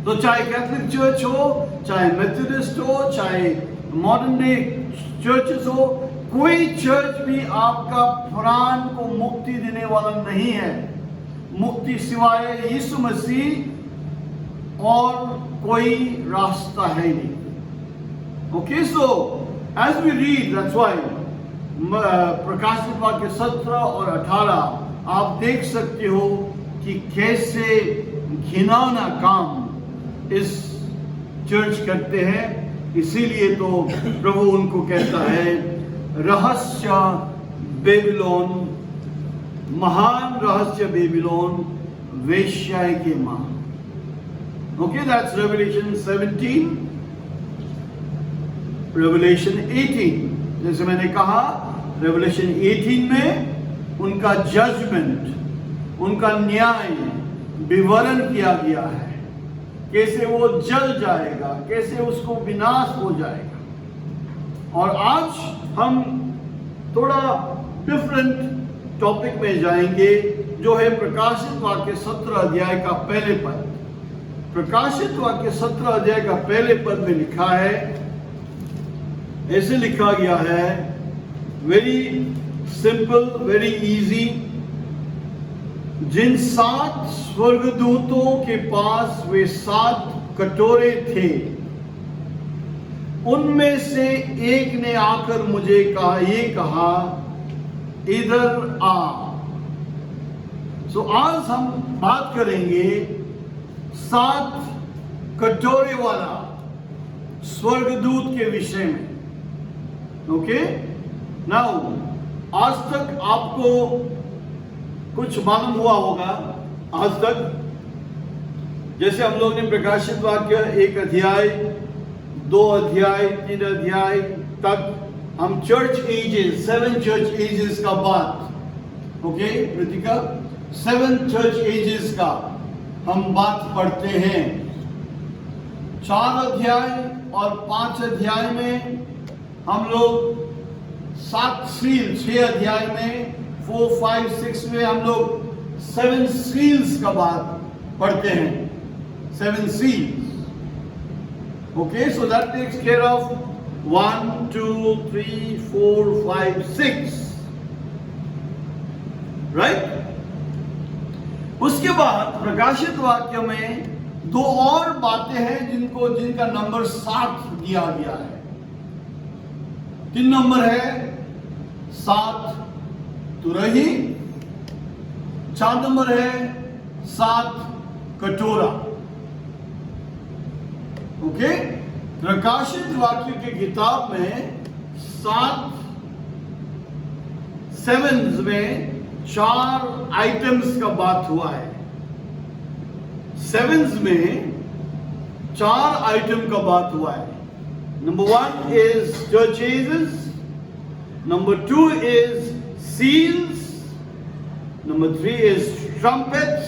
[SPEAKER 1] तो चाहे कैथोलिक चर्च हो, चाहे मेथोडिस्ट हो, चाहे मॉडर्न डे चर्चेस हो, कोई चर्च भी आपका प्राण को मुक्ति देने वाला नहीं है। मुक्ति सिवाय यीशु मसीह और कोई रास्ता है नहीं। Okay, so as we read, that's why प्रकाशित वाक्य 17 और 18 आप देख सकते हो कि कैसे घिनौना काम इस चर्च करते हैं। इसीलिए तो प्रभु उनको कहता है रहस्य बेबीलोन, महान रहस्य बेबीलोन, वेश्या के मां। Okay, that's revelation 17, revelation 18। जैसे मैंने कहा, रेवलेशन 18 में उनका जजमेंट, उनका न्याय विवरण किया गया है, कैसे वो जल जाएगा, कैसे उसको विनाश हो जाएगा। और आज हम थोड़ा डिफरेंट टॉपिक में जाएंगे, जो है प्रकाशित वाक्य 17 अध्याय का पहले पद। प्रकाशित वाक्य 17 अध्याय का पहले पद में लिखा है, ऐसे लिखा गया है, वेरी सिंपल, वेरी इजी। जिन 7 स्वर्गदूतों के पास वे 7 कटोरे थे, उनमें से एक ने आकर मुझे कहा, इधर आ। सो आज हम बात करेंगे 7 कटोरे वाला स्वर्गदूत के विषय में। ओके, नाउ आज तक आपको कुछ मालूम हुआ होगा। आज तक जैसे हम लोग ने प्रकाशित वाक्य 1 अध्याय, 2 अध्याय, 3 अध्याय तक हम चर्च एजेस, 7 चर्च एजेस का बात, ओके कृतिका, 7 चर्च एजेस का हम बात पढ़ते हैं। 4 अध्याय और 5 अध्याय में हम लोग 7 सील, 6 अध्याय में 4, 5, 6 में हम लोग 7 सील्स का बात पढ़ते हैं, 7 seals. Okay, so that takes care of 1, 2, 3, 4, 5, 6, right. उसके बाद प्रकाशित वाक्य में 2 और बातें हैं जिनका नंबर 7 दिया गया है। 3 नंबर है 7 तुरही, 4 नंबर है 7 कटोरा। ओके, प्रकाशित वाक्य की किताब में 7 में 4 आइटम्स का बात हुआ है। 7 में 4 आइटम का बात हुआ है। Number 1 is church ages, number 2 is seals, number 3 is trumpets,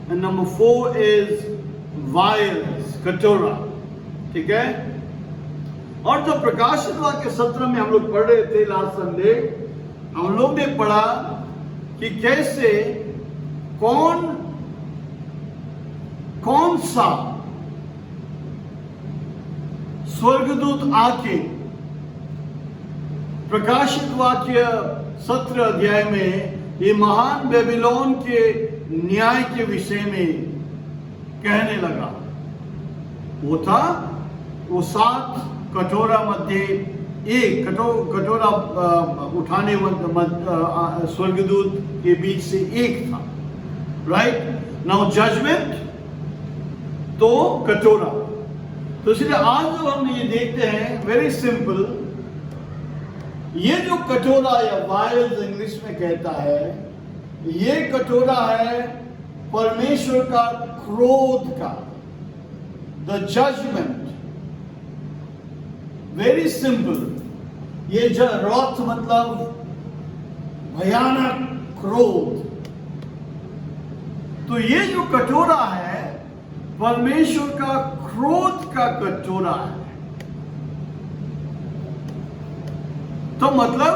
[SPEAKER 1] and number 4 is vials, कटोरा। ठीक है। और जो प्रकाशित वाक्य सत्र में हम लोग पढ़ रहे थे लास्ट संडे, हम लोग ने पढ़ा कि कैसे कौन सा स्वर्गदूत आके प्रकाशित वाक्य 17 अध्याय में ये महान बेबीलोन के न्याय के विषय में कहने लगा। वो 7 कटोरा मध्य एक कटोरा उठाने स्वर्गदूत के बीच से एक था। राइट नाउ जजमेंट तो कटोरा। तो इसलिए आज जो हम ये देखते हैं, वेरी सिंपल, ये जो कटोरा या वायल्स इंग्लिश में कहता है, ये कटोरा है परमेश्वर का क्रोध का, द जजमेंट। वेरी सिंपल, ये रॉथ मतलब भयानक क्रोध। तो ये जो कटोरा है परमेश्वर का क्रोध का कटोरा है। तो मतलब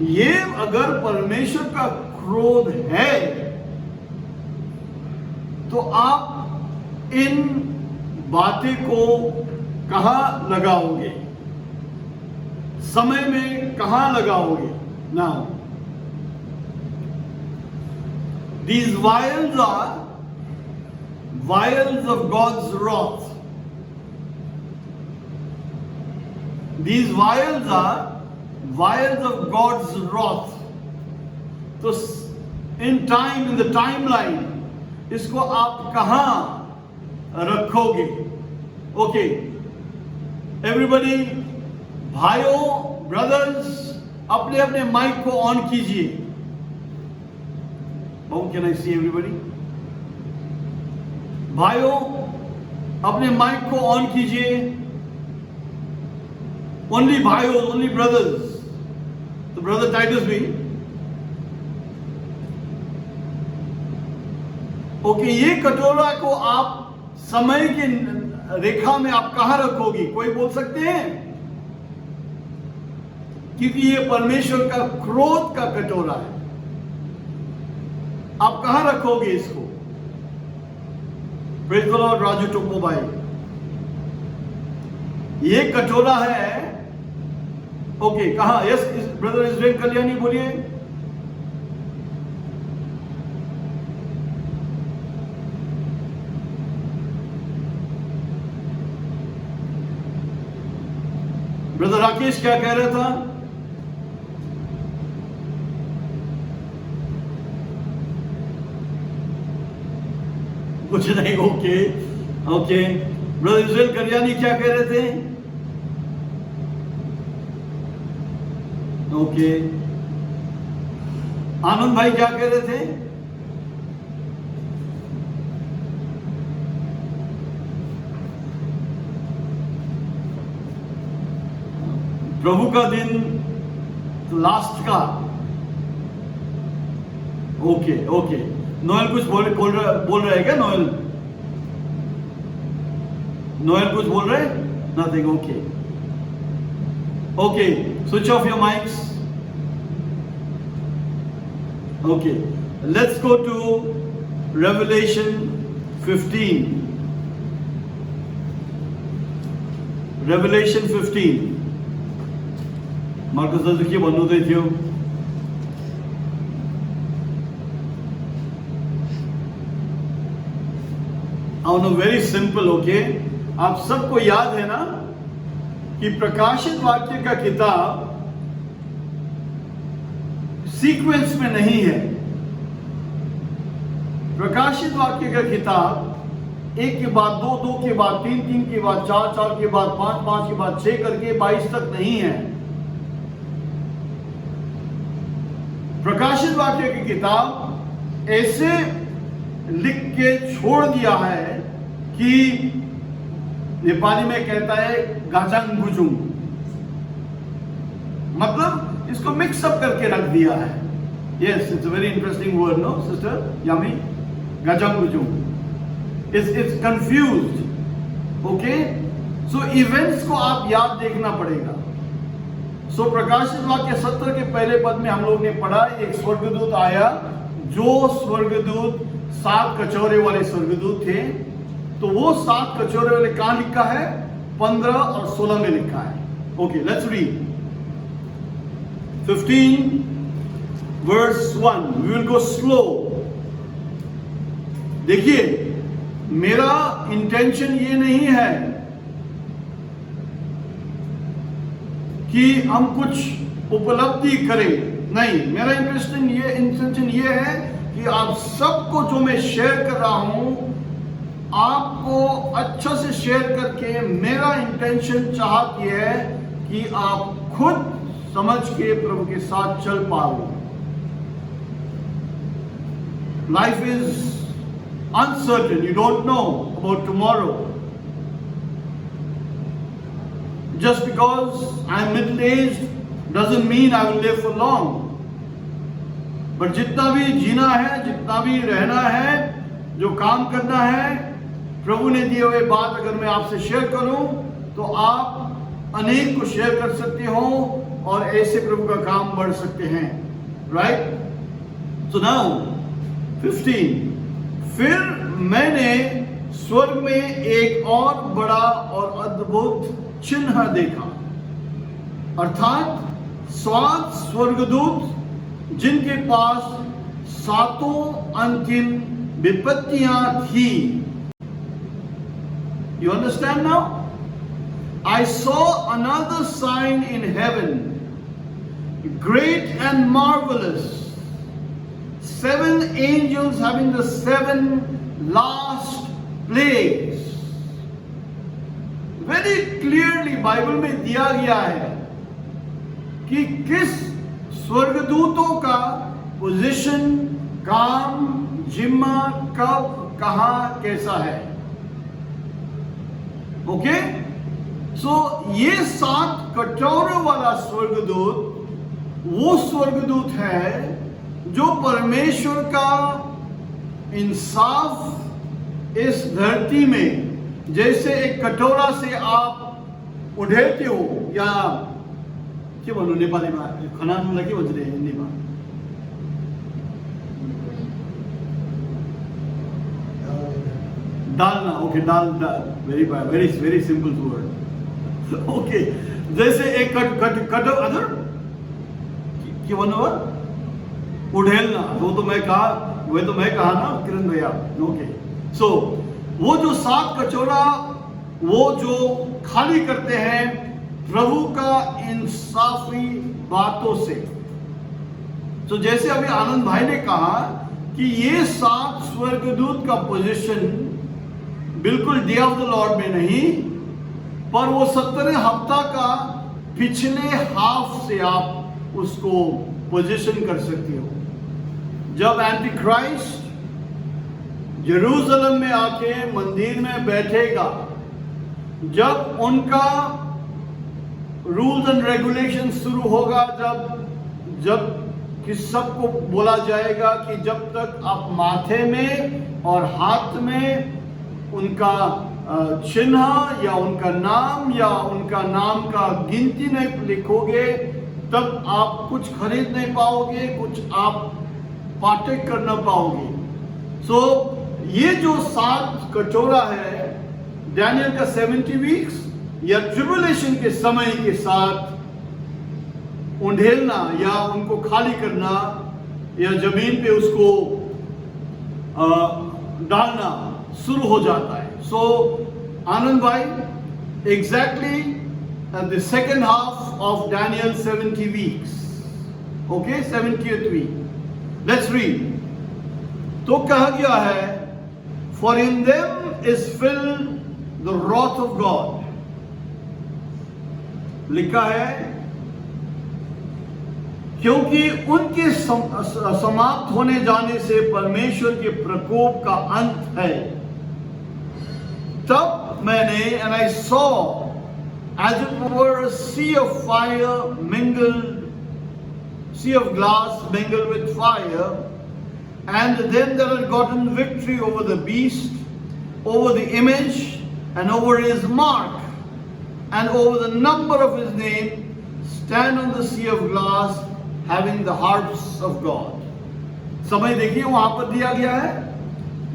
[SPEAKER 1] ये अगर परमेश्वर का क्रोध है तो आप इन बातें को कहां लगाओगे, समय में कहां लगाओगे? Now these vials are vials of God's wrath. These vials are vials of God's wrath. तो in the timeline इसको आप कहां रखोगे? ओके एवरीबडी, भाइयों, ब्रदर्स, अपने अपने माइक को ऑन कीजिए। How can I see everybody? भाइयों, अपने माइक को ऑन कीजिए। ओनली भाइयों, ओनली ब्रदर्स। तो ब्रदर टाइटस भी ओके। ये कटोरा को आप समय की रेखा में आप कहां रखोगी? कोई बोल सकते हैं? क्योंकि ये परमेश्वर का क्रोध का कटोरा है। आप कहां रखोगे इसको? Praise the lord. Raju Topo भाई, ये कटोरा है। ओके कहां? यस ब्रदर इजराइल कल्याणी, बोलिए। ब्रदर राकेश क्या कह रहा था? कुछ नहीं। Okay okay. Brother Israel Kalyani क्या कह रहे थे? ओके। आनंद भाई क्या कह रहे थे? प्रभु का दिन लास्ट का। Okay okay. नोएल कुछ बोल रहे हैं क्या? नोएल कुछ बोल रहे? Nothing. Okay okay. Switch off your mics. Okay, let's go to Revelation 15। Revelation 15 Marcus दाजु के भन्नु हुँदै थियो? आउनु वेरी सिंपल। ओके, आप सबको याद है ना कि प्रकाशित वाक्य का किताब सीक्वेंस में नहीं है। प्रकाशित वाक्य का किताब एक के बाद दो, दो के बाद तीन, तीन के बाद चार, चार के बाद पांच, पांच के बाद 6 करके 22 तक नहीं है। प्रकाशित वाक्य की किताब ऐसे लिख के छोड़ दिया है कि नेपाली में कहता है गाजांग गुजुंग, मतलब इसको मिक्सअप करके रख दिया है। Yes, it's a very interesting word, no sister Yami? गाजांग गुजुंग, it's confused, okay? So events को आप याद देखना पड़ेगा। So प्रकाशित वाक्य 17 के पहले पद में हम लोग ने पढ़ा, एक स्वर्गदूत आया, जो स्वर्गदूत 7 कचौरे वाले स्वर्गदूत थे। तो वो 7 कचौरे वाले कहां लिखा है? 15 और 16 में लिखा है। Okay, let's read 15 verse 1. We will go slow. देखिए, मेरा इंटेंशन ये नहीं है कि हम कुछ उपलब्धि करें, नहीं, मेरा इंटेंशन ये है कि आप सबको जो मैं शेयर कर रहा हूं, आपको अच्छा से शेयर करके मेरा इंटेंशन चाहत ये है कि आप खुद समझ के प्रभु के साथ चल पाओ। Life is uncertain, you don't know about tomorrow. Just because I'm middle-aged doesn't mean I will live for long. But जितना भी जीना है, जितना भी रहना है, जो काम करना है, प्रभु ने दिए हुए बात अगर मैं आपसे शेयर करूं तो आप अनेक को शेयर कर सकते हो और ऐसे प्रभु का काम बढ़ सकते हैं। राइट? So now 15, फिर मैंने स्वर्ग में एक और बड़ा और अद्भुत चिन्ह देखा, अर्थात 7 स्वर्गदूत जिनके पास 7 अंतिम विपत्तियां थी। You understand now? I saw another sign in heaven, great and marvelous. 7 angels having the 7 last plagues. Very clearly Bible में दिया गया है कि किस स्वर्गदूतों का पोजीशन, काम, जिम्मा, कब, कहां, कैसा है। ओके? सो ये 7 कटोरों वाला स्वर्गदूत वो स्वर्गदूत है जो परमेश्वर का इंसाफ इस धरती में, जैसे एक कटोरा से आप उड़ेते हो, या क्या बोलो नेपाली में, खाना लगे बजरे हिंदी में, डालना। ओके, डाल, वेरी सिंपल वर्ड। ओके, जैसे एक कटो अदर क्या बोलो उड़ेलना, वो तो मैं कहा ना किरण भैया। ओके, सो वो जो 7 कचौरा वो जो खाली करते हैं प्रभु का इंसाफी बातों से। तो जैसे अभी आनंद भाई ने कहा कि ये 7 स्वर्गदूत का पोजीशन बिल्कुल डे ऑफ द लॉर्ड में नहीं, पर वो 17 हफ्ता का पिछले हाफ से आप उसको पोजीशन कर सकते हो। जब एंटी क्राइस्ट जेरूसलम में आके मंदिर में बैठेगा, जब उनका रूल्स एंड रेगुलेशन शुरू होगा, जब कि सबको बोला जाएगा कि जब तक आप माथे में और हाथ में उनका चिन्ह या उनका नाम या उनका नाम का गिनती नहीं लिखोगे, तब आप कुछ खरीद नहीं पाओगे, कुछ आप पार्टेक कर ना पाओगे। सो ये जो 7 कटोरा है डैनियल का 70 वीक्स या ट्रिबुलेशन के समय के साथ उंडेलना या उनको खाली करना या जमीन पे उसको डालना शुरू हो जाता है। सो आनंद भाई, exactly the second half of Daniel 70 weeks. Okay, 70th week. Let's read. तो कहा गया है, for in them is filled the wrath of God. लिखा है क्योंकि उनके समाप्त होने जाने से परमेश्वर के प्रकोप का अंत है। तब मैंने, and I saw as it were a sea of fire mingled, sea of glass mingled with fire, and them that had gotten victory over the beast, over the image, and over his mark, and over the number of his name, stand on the sea of glass, having the harps of God. समय देखिए वहां पर दिया गया है,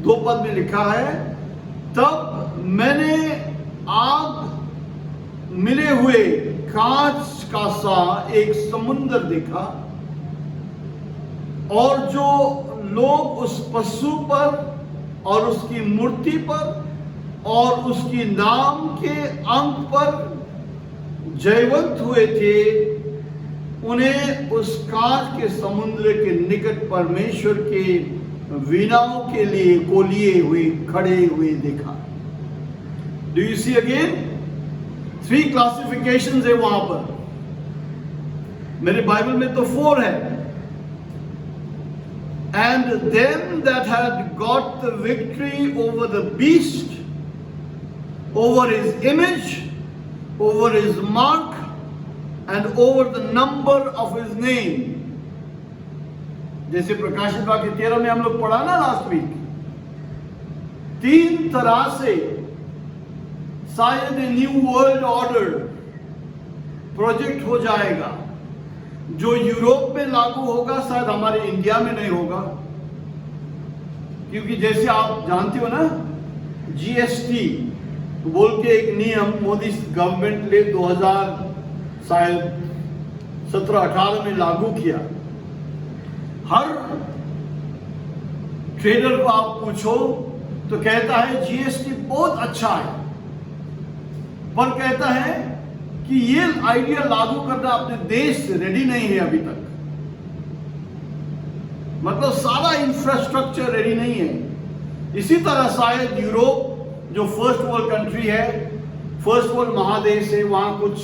[SPEAKER 1] 2 पद में लिखा है, तब मैंने आग मिले हुए कांच का सा एक समुद्र देखा, और जो लोग उस पशु पर और उसकी मूर्ति पर और उसकी नाम के अंक पर जयवंत हुए थे, उन्हें उस कांच के समुद्र के निकट परमेश्वर के वीणाओं के लिए को लिए हुए खड़े हुए देखा। Do you see again? 3 classifications है वहां पर। मेरे बाइबल में तो 4 है। And them that had got the victory over the beast, over his image, over his mark, and over the number of his name. जैसे प्रकाशित वाक्य 13 में हम लोग पढ़ा ना लास्ट वीक, 3 तरह से शायद न्यू वर्ल्ड ऑर्डर प्रोजेक्ट हो जाएगा, जो यूरोप में लागू होगा, शायद हमारे इंडिया में नहीं होगा, क्योंकि जैसे आप जानते हो ना, जीएसटी बोल के एक नियम मोदी गवर्नमेंट ने 2017-18 में लागू किया। हर ट्रेडर को आप पूछो तो कहता है जीएसटी बहुत अच्छा है, पर कहता है कि ये आइडिया लागू करना अपने देश से रेडी नहीं है अभी तक। मतलब सारा इंफ्रास्ट्रक्चर रेडी नहीं है। इसी तरह शायद यूरोप जो फर्स्ट वर्ल्ड कंट्री है, फर्स्ट वर्ल्ड महादेश है, वहां कुछ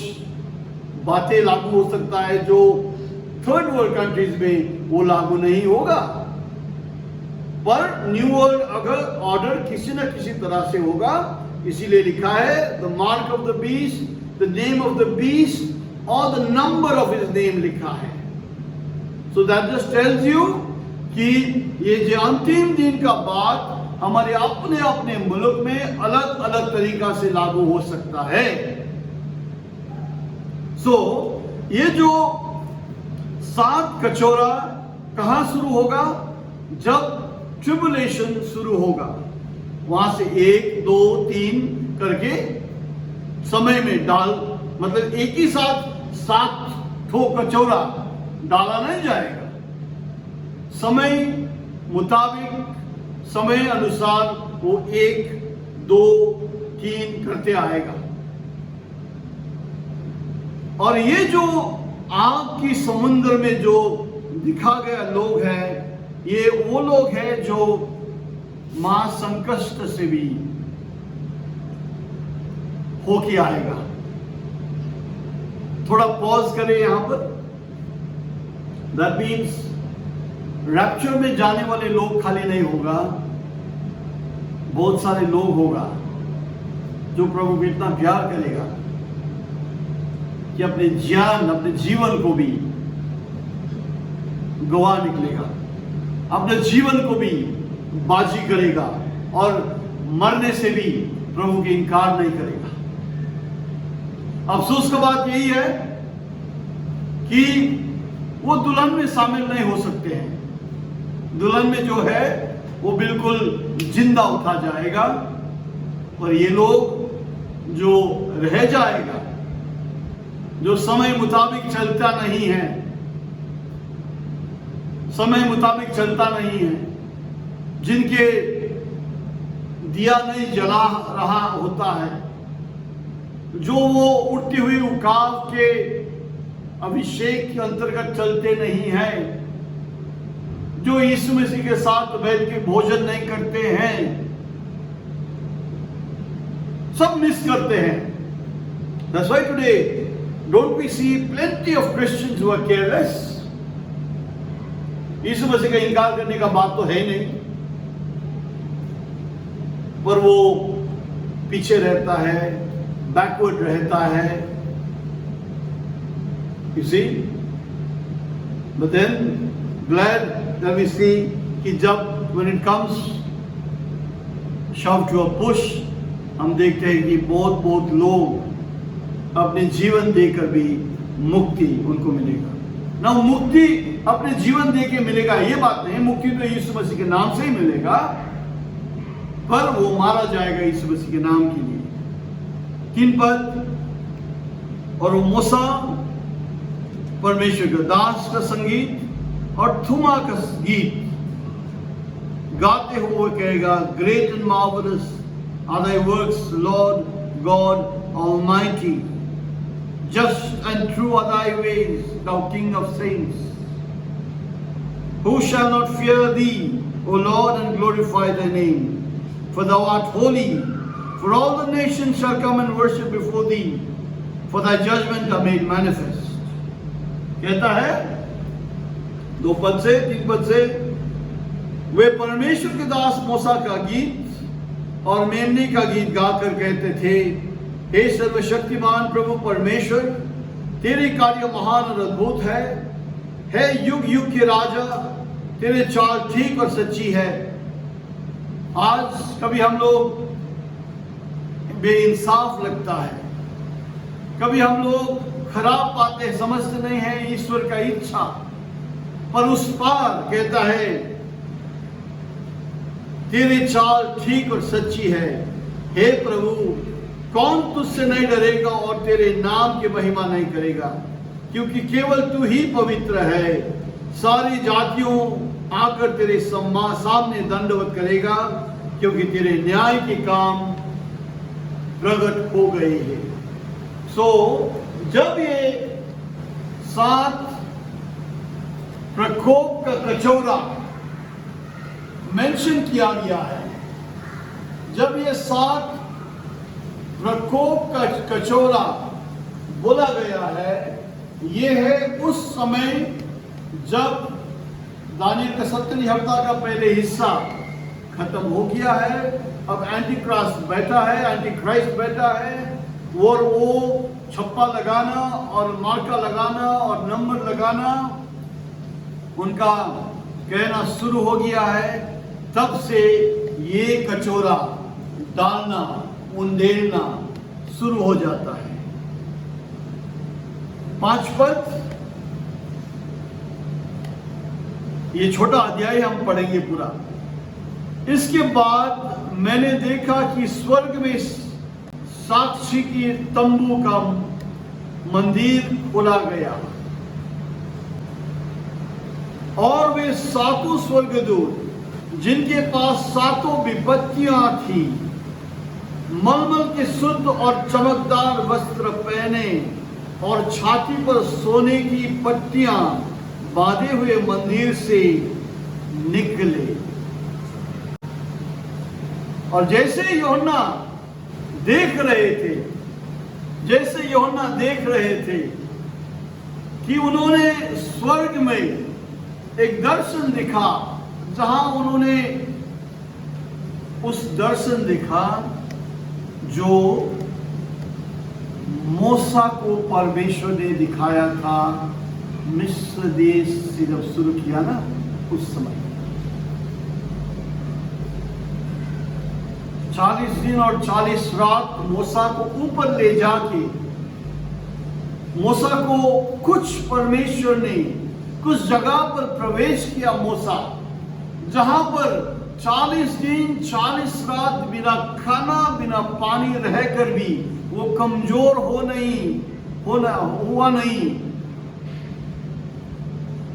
[SPEAKER 1] बातें लागू हो सकता है जो थर्ड वर्ल्ड कंट्रीज में वो लागू नहीं होगा, पर न्यू वर्ल्ड अगर ऑर्डर किसी न किसी तरह से होगा। इसीलिए लिखा है the mark of the beast, the name of the beast, or the number of his name लिखा है। So that just tells you कि ये जो अंतिम दिन का बात हमारे अपने अपने मुल्क में अलग अलग तरीका से लागू हो सकता है। So ये जो 7 कचौरा कहां शुरू होगा? जब ट्रिबुलेशन शुरू होगा, वहां से 1, 2, 3 करके समय में डाल, मतलब एक ही साथ 7 ठो कचौरा डाला नहीं जाएगा। समय मुताबिक, समय अनुसार वो 1, 2, 3 करते आएगा। और ये जो आग की समुद्र में जो दिखा गया लोग हैं, ये वो लोग हैं जो महासंकष्ट से भी होके आएगा। थोड़ा पॉज करें यहां पर। दैट मीन्स रैप्चर में जाने वाले लोग खाली नहीं होगा, बहुत सारे लोग होगा जो प्रभु को इतना प्यार करेगा कि अपने जान, अपने जीवन को भी गवा निकलेगा, अपने जीवन को भी बाजी करेगा और मरने से भी प्रभु की इनकार नहीं करेगा। अफसोस का बात यही है कि वो दुल्हन में शामिल नहीं हो सकते हैं। दुल्हन में जो है वो बिल्कुल जिंदा उठा जाएगा, और ये लोग जो रह जाएगा, जो समय मुताबिक चलता नहीं है, समय मुताबिक चलता नहीं है, जिनके दिया नहीं जला रहा होता है, जो वो उड़ती हुई उकाब के अभिषेक के अंतर्गत चलते नहीं हैं, जो यीशु मसीह के साथ बैठ के भोजन नहीं करते हैं, सब मिस करते हैं. That's why today don't we see plenty of Christians who are careless. यीशु मसीह का इनकार करने का बात तो है ही नहीं, पर वो पीछे रहता है, बैकवर्ड रहता है. You see, but then glad that we see कि जब when it comes shove to a push, हम देखते हैं कि बहुत लोग अपने जीवन देकर भी मुक्ति उनको मिलेगा. ना मुक्ति अपने जीवन दे के मिलेगा ये बात नहीं, मुक्ति तो यीशु मसीह के नाम से ही मिलेगा, पर वो मारा जाएगा यीशु मसीह के नाम के लिए. किन पर? और वो मूसा परमेश्वर का दास का संगीत और थुमा का गीत गाते हुए कहेगा, great and marvellous are thy works, Lord God Almighty. Just and true are thy ways, thou King of saints. Who shall not fear thee, O Lord, and glorify thy name? For thou art holy. For all the nations shall come and worship before thee, for thy judgment are made manifest. कहता है 2 पद से 3 पद से, वे परमेश्वर के दास मूसा का गीत और मेमने का गीत गाकर कहते थे, हे सर्वशक्तिमान प्रभु परमेश्वर, तेरे कार्य महान और अद्भुत है युग युग के राजा, तेरे चाल ठीक और सच्ची है. आज कभी हम लोग बेइंसाफ लगता है, कभी हम लोग खराब पाते समझते नहीं है ईश्वर का इच्छा, पर उस पार कहता है तेरी चाल ठीक और सच्ची है. हे प्रभु, कौन तुझसे नहीं डरेगा और तेरे नाम की महिमा नहीं करेगा, क्योंकि केवल तू ही पवित्र है. सारी जातियों आकर तेरे सामने दंडवत करेगा, क्योंकि तेरे न्याय के काम प्रकट हो गए हैं. सो जब ये 7 प्रकोप का कचौरा मेंशन किया गया है, जब ये 7 प्रकोप का कचौरा बोला गया है, ये है उस समय जब दानियल का 70 हफ्ता का पहले हिस्सा खत्म हो गया है. अब एंटी क्राइस्ट बैठा है, एंटी क्राइस्ट बैठा है, और वो छप्पा लगाना और मार्का लगाना और नंबर लगाना उनका कहना शुरू हो गया है. तब से ये कचौरा डालना, उंडेलना शुरू हो जाता है. 5 पद, ये छोटा अध्याय हम पढ़ेंगे पूरा. इसके बाद मैंने देखा कि स्वर्ग में साक्षी की तंबू का मंदिर खोला गया, और वे 7 स्वर्गदूत जिनके पास 7 विपत्तियां थी, मलमल के शुद्ध और चमकदार वस्त्र पहने और छाती पर सोने की पट्टियां बांधे हुए मंदिर से निकले. और जैसे यूहन्ना देख रहे थे कि उन्होंने स्वर्ग में एक दर्शन दिखा, जहां उन्होंने उस दर्शन दिखा जो मूसा को परमेश्वर ने दिखाया था मिस्र देश से जब शुरू किया ना, उस समय 40 दिन और 40 रात मूसा को ऊपर ले जाके, मूसा को कुछ परमेश्वर ने कुछ जगह पर प्रवेश किया. मूसा जहां पर 40 दिन 40 रात बिना खाना बिना पानी रहकर भी वो कमजोर हुआ नहीं.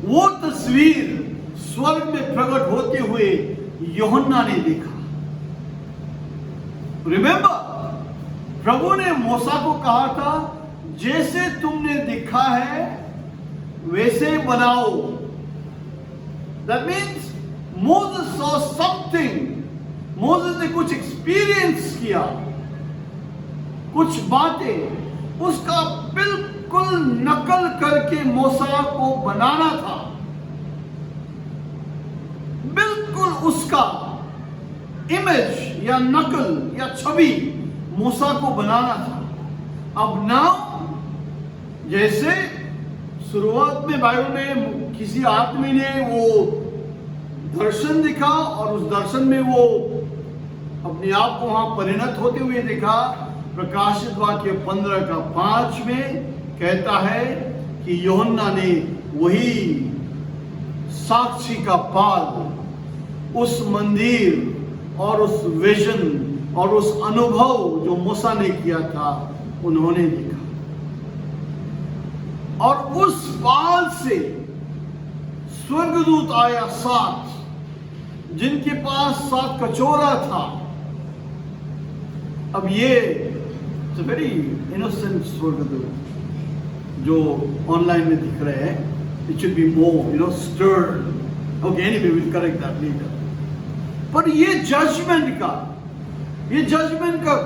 [SPEAKER 1] वो तस्वीर स्वर्ग में प्रकट होते हुए यूहन्ना ने देखा. रिमेंबर, प्रभु ने मूसा को कहा था, जैसे तुमने देखा है वैसे बनाओ. That means Moses saw something. Moses ने कुछ एक्सपीरियंस किया कुछ बातें उसका बिल्कुल नकल करके मूसा को बनाना था, बिल्कुल उसका इमेज या नकल या छवि मूसा को बनाना था। अब नाउ जैसे शुरुआत में बाइबल में किसी आदमी ने वो दर्शन दिखा और उस दर्शन में वो अपने आप को वहां परिणत होते हुए देखा। प्रकाशित वाक्य 15:5 में कहता है कि यूहन्ना ने वही साक्षी का पाल उस मंदिर और उस विजन और उस अनुभव जो मूसा ने किया था उन्होंने देखा, और उस पाल से स्वर्गदूत आया 7, जिनके पास 7 कचोरा था। अब ये वेरी इनोसेंट स्वर्गदूत जो ऑनलाइन में दिख रहे हैं, it should be more stern. Okay, anyway, we'll correct that later. पर ये जजमेंट का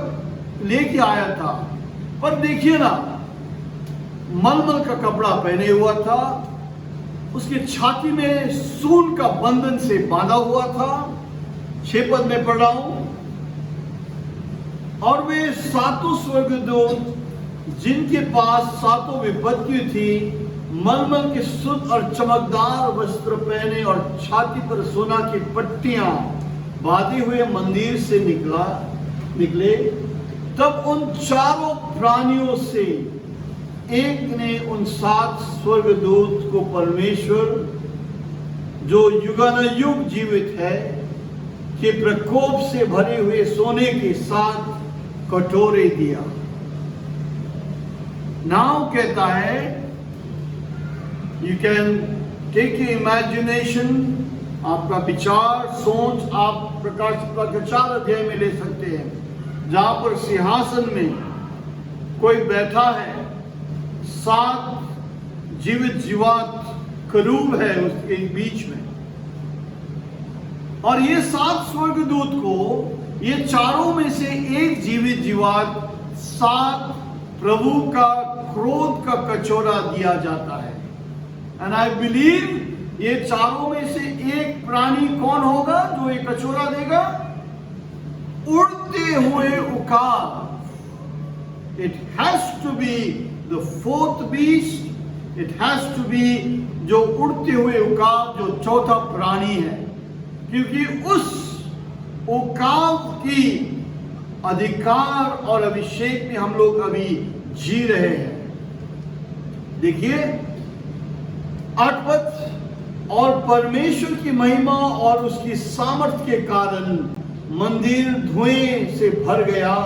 [SPEAKER 1] लेके आया था। पर देखिए ना, मलमल का कपड़ा पहने हुआ था, उसके छाती में सून का बंधन से बांधा हुआ था। 6 पद में पढ़ रहा हूं, और वे 7 स्वर्गदूत जिनके पास 7 विपत्ति थी, मलमल के शुद्ध और चमकदार वस्त्र पहने और छाती पर सोना की पट्टियां बांधे हुए मंदिर से निकले। तब उन चारों प्राणियों से एक ने उन 7 स्वर्गदूत को परमेश्वर जो युगानुयुग जीवित है के प्रकोप से भरे हुए सोने के 7 कटोरे दिया। नाउ कहता है, you can take a imagination, आपका विचार सोच आप प्रकाशित वाक्य 4 अध्याय में ले सकते हैं, जहां पर सिंहासन में कोई बैठा है, 7 जीवित जीवात करूब है उसके बीच में, और ये 7 स्वर्गदूत को ये चारों में से एक जीवित जीवात 7 प्रभु का क्रोध का कचोरा दिया जाता है। एंड आई बिलीव ये चारों में से एक प्राणी कौन होगा जो एक कचोरा देगा? उड़ते हुए उकाब। It has to be the 4th beast, it has to be जो उड़ते हुए उकाब, जो 4था प्राणी है, क्योंकि उस उकाब की अधिकार और अभिषेक में हम लोग अभी जी रहे हैं। देखिए 8 पद, और परमेश्वर की महिमा और उसकी सामर्थ्य के कारण मंदिर धुएं से भर गया,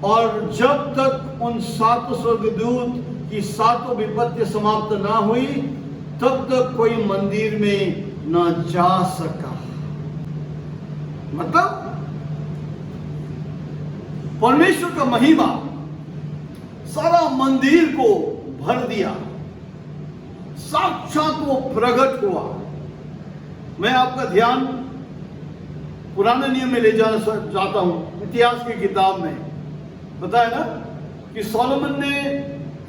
[SPEAKER 1] और जब तक उन 7 स्वर्गदूत की 7 विपत्ति समाप्त ना हुई तब तक कोई मंदिर में ना जा सका। मतलब परमेश्वर का महिमा सारा मंदिर को भर दिया, साक्षात वो प्रकट हुआ। मैं आपका ध्यान पुराने नियम में ले जाना चाहता हूं। इतिहास की किताब में बताया ना कि सोलोमन ने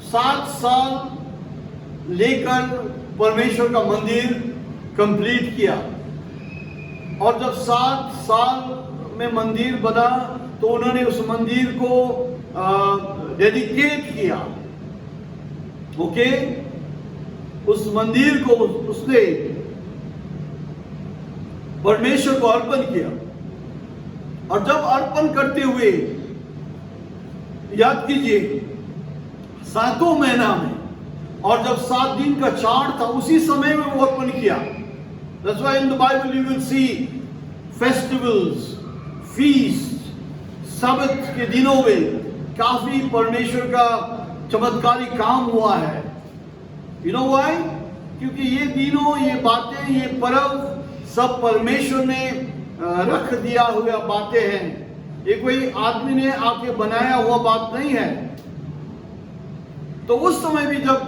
[SPEAKER 1] 7 साल लेकर परमेश्वर का मंदिर कंप्लीट किया, और जब 7 साल में मंदिर बना तो उन्होंने उस मंदिर को डेडिकेट किया। ओके, उस मंदिर को उसने परमेश्वर को अर्पण किया, और जब अर्पण करते हुए याद कीजिए 7वें महीना में, और जब 7 दिन का चार्ट था उसी समय में वो अर्पण किया। That's why in the Bible you will see festivals, feasts, सबत के दिनों में काफी परमेश्वर का चमत्कारी काम हुआ है। You know why? क्योंकि ये दिनों, ये बातें, ये पर्व सब परमेश्वर ने रख दिया हुआ बातें हैं। ये कोई आदमी ने आके बनाया हुआ बात नहीं है। तो उस समय भी जब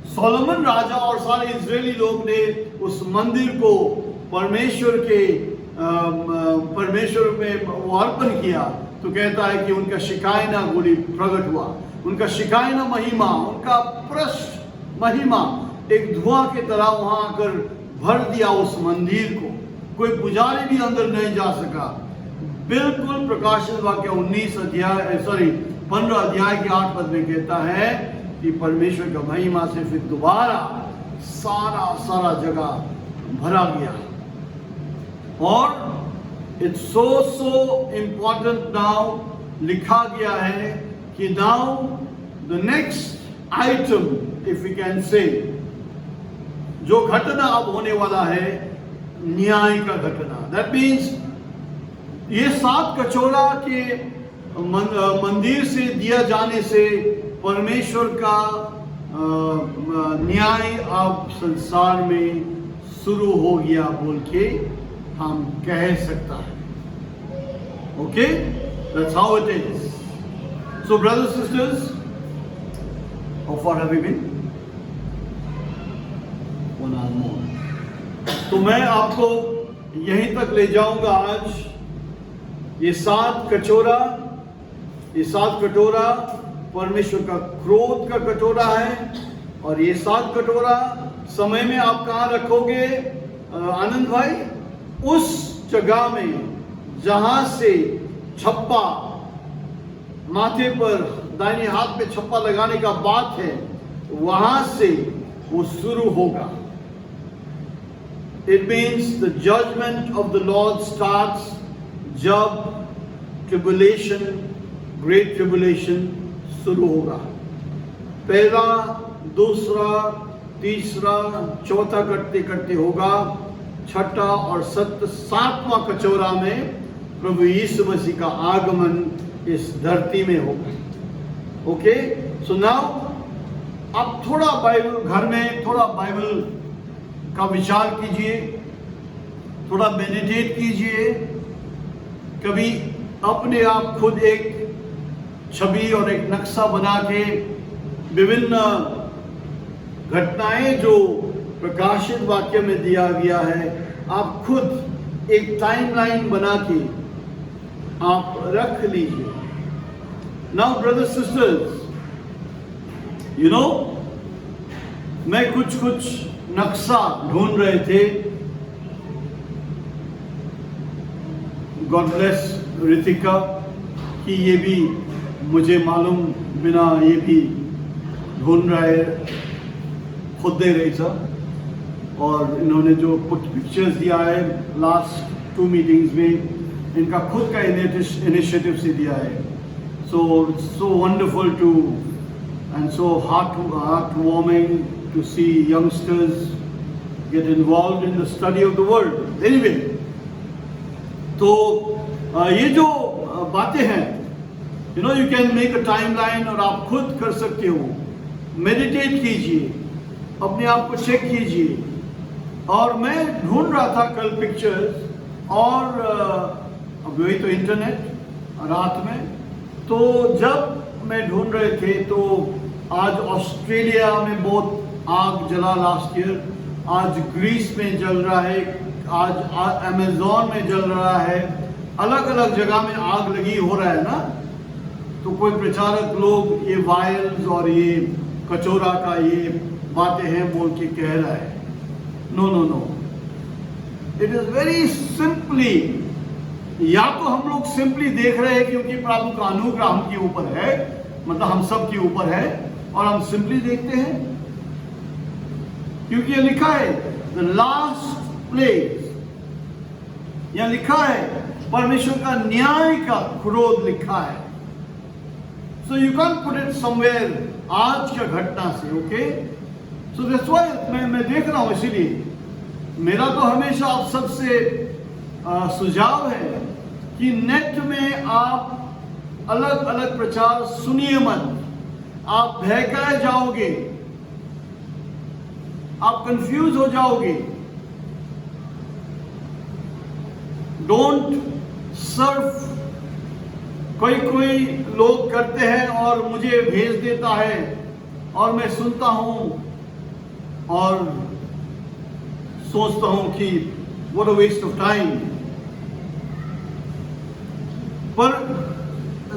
[SPEAKER 1] सोलोमन राजा और सारे इजरायली लोग ने उस मंदिर को परमेश्वर में वो अर्पण किया, तो कहता है कि उनका शिकायना गोली प्रकट हुआ, उनका शिकायना महिमा, उनका पृष्ठ महिमा एक धुआं की तरह वहां आकर भर दिया उस मंदिर को। कोई पुजारी भी अंदर नहीं जा सका। बिल्कुल प्रकाशित वाक्य 15 अध्याय के 8 पद में कहता है कि परमेश्वर का महिमा से फिर दोबारा सारा जगह भरा गया। और इट्स सो इम्पोर्टेंट नाउ, लिखा गया है कि now the next item, if you can say, जो घटना अब होने वाला है, न्याय का घटना। दैट मीन्स ये 7 कचौरा के मंदिर से दिया जाने से परमेश्वर का न्याय अब संसार में शुरू हो गया बोल के हम कह सकता है। Okay, that's how it is. So brothers sisters, how far have we been? 1 hour more। तो मैं आपको यहीं तक ले जाऊंगा आज। ये 7 कटोरा परमेश्वर का क्रोध का कटोरा है। और ये 7 कटोरा समय में आप कहाँ रखोगे आनंद भाई? उस जगह में जहां से छप्पा माथे पर दाहिने हाथ पे छप्पा लगाने का बात है, वहां से वो शुरू होगा। It means the judgment of the Lord starts जब ट्रिबुलेशन, ग्रेट ट्रिबुलेशन शुरू होगा। पहला, दूसरा, तीसरा, चौथा करते करते होगा 6ठा और 7वां कचौरा में प्रभु यीशु मसीह का आगमन इस धरती में होगा। ओके, सो नाउ आप थोड़ा बाइबल घर में थोड़ा बाइबल का विचार कीजिए, थोड़ा मेडिटेट कीजिए। कभी अपने आप खुद एक छवि और एक नक्शा बना के विभिन्न घटनाएं जो प्रकाशित वाक्य में दिया गया है, आप खुद एक टाइमलाइन बना के आप रख लीजिए। Now brothers sisters, you know, मैं कुछ नक्शा ढूंढ रहे थे। गॉड ब्लेस रितिका कि ये भी मुझे मालूम बिना ये भी ढूंढ रहा है, खुद दे रही था। और इन्होंने जो पिक्चर्स दिया है लास्ट 2 मीटिंग्स में, इनका खुद का इनिशिएटिव से दिया है। So wonderful to and so heart warming to see youngsters get involved in the study of the word. Anyway, तो ये जो बातें हैं, you know, you can make a timeline और आप खुद कर सकते हो। मेडिटेट कीजिए, अपने आप को चेक कीजिए। और मैं ढूंढ रहा था कल पिक्चर्स, और अब वही तो इंटरनेट रात में, तो जब मैं ढूंढ रहे थे तो आज ऑस्ट्रेलिया में बहुत आग जला लास्ट ईयर, आज ग्रीस में जल रहा है, आज अमेज़न में जल रहा है, अलग अलग जगह में आग लगी हो रहा है ना। तो कोई प्रचारक लोग ये वायल्स और ये कचौरा का ये बातें हैं बोल के कह रहा है। No, it is very simply, या तो हम लोग सिंपली देख रहे हैं क्योंकि प्रभु का अनुग्रह हम के ऊपर है, मतलब हम सब के ऊपर है, और हम सिंपली देखते हैं क्योंकि ये लिखा है द लास्ट प्लेस, यहां लिखा है परमेश्वर का न्याय का क्रोध लिखा है। So you can put it somewhere आज का घटना से। ओके, सो दैट्स व्हाई मैं देख रहा हूं। इसीलिए मेरा तो हमेशा आप सबसे सुझाव है कि नेट में आप अलग अलग प्रचार सुनिए मत, आप बहकाए जाओगे, आप कंफ्यूज हो जाओगे। Don't Surf. कोई लोग करते हैं और मुझे भेज देता है और मैं सुनता हूं और सोचता हूं कि what a waste of time. पर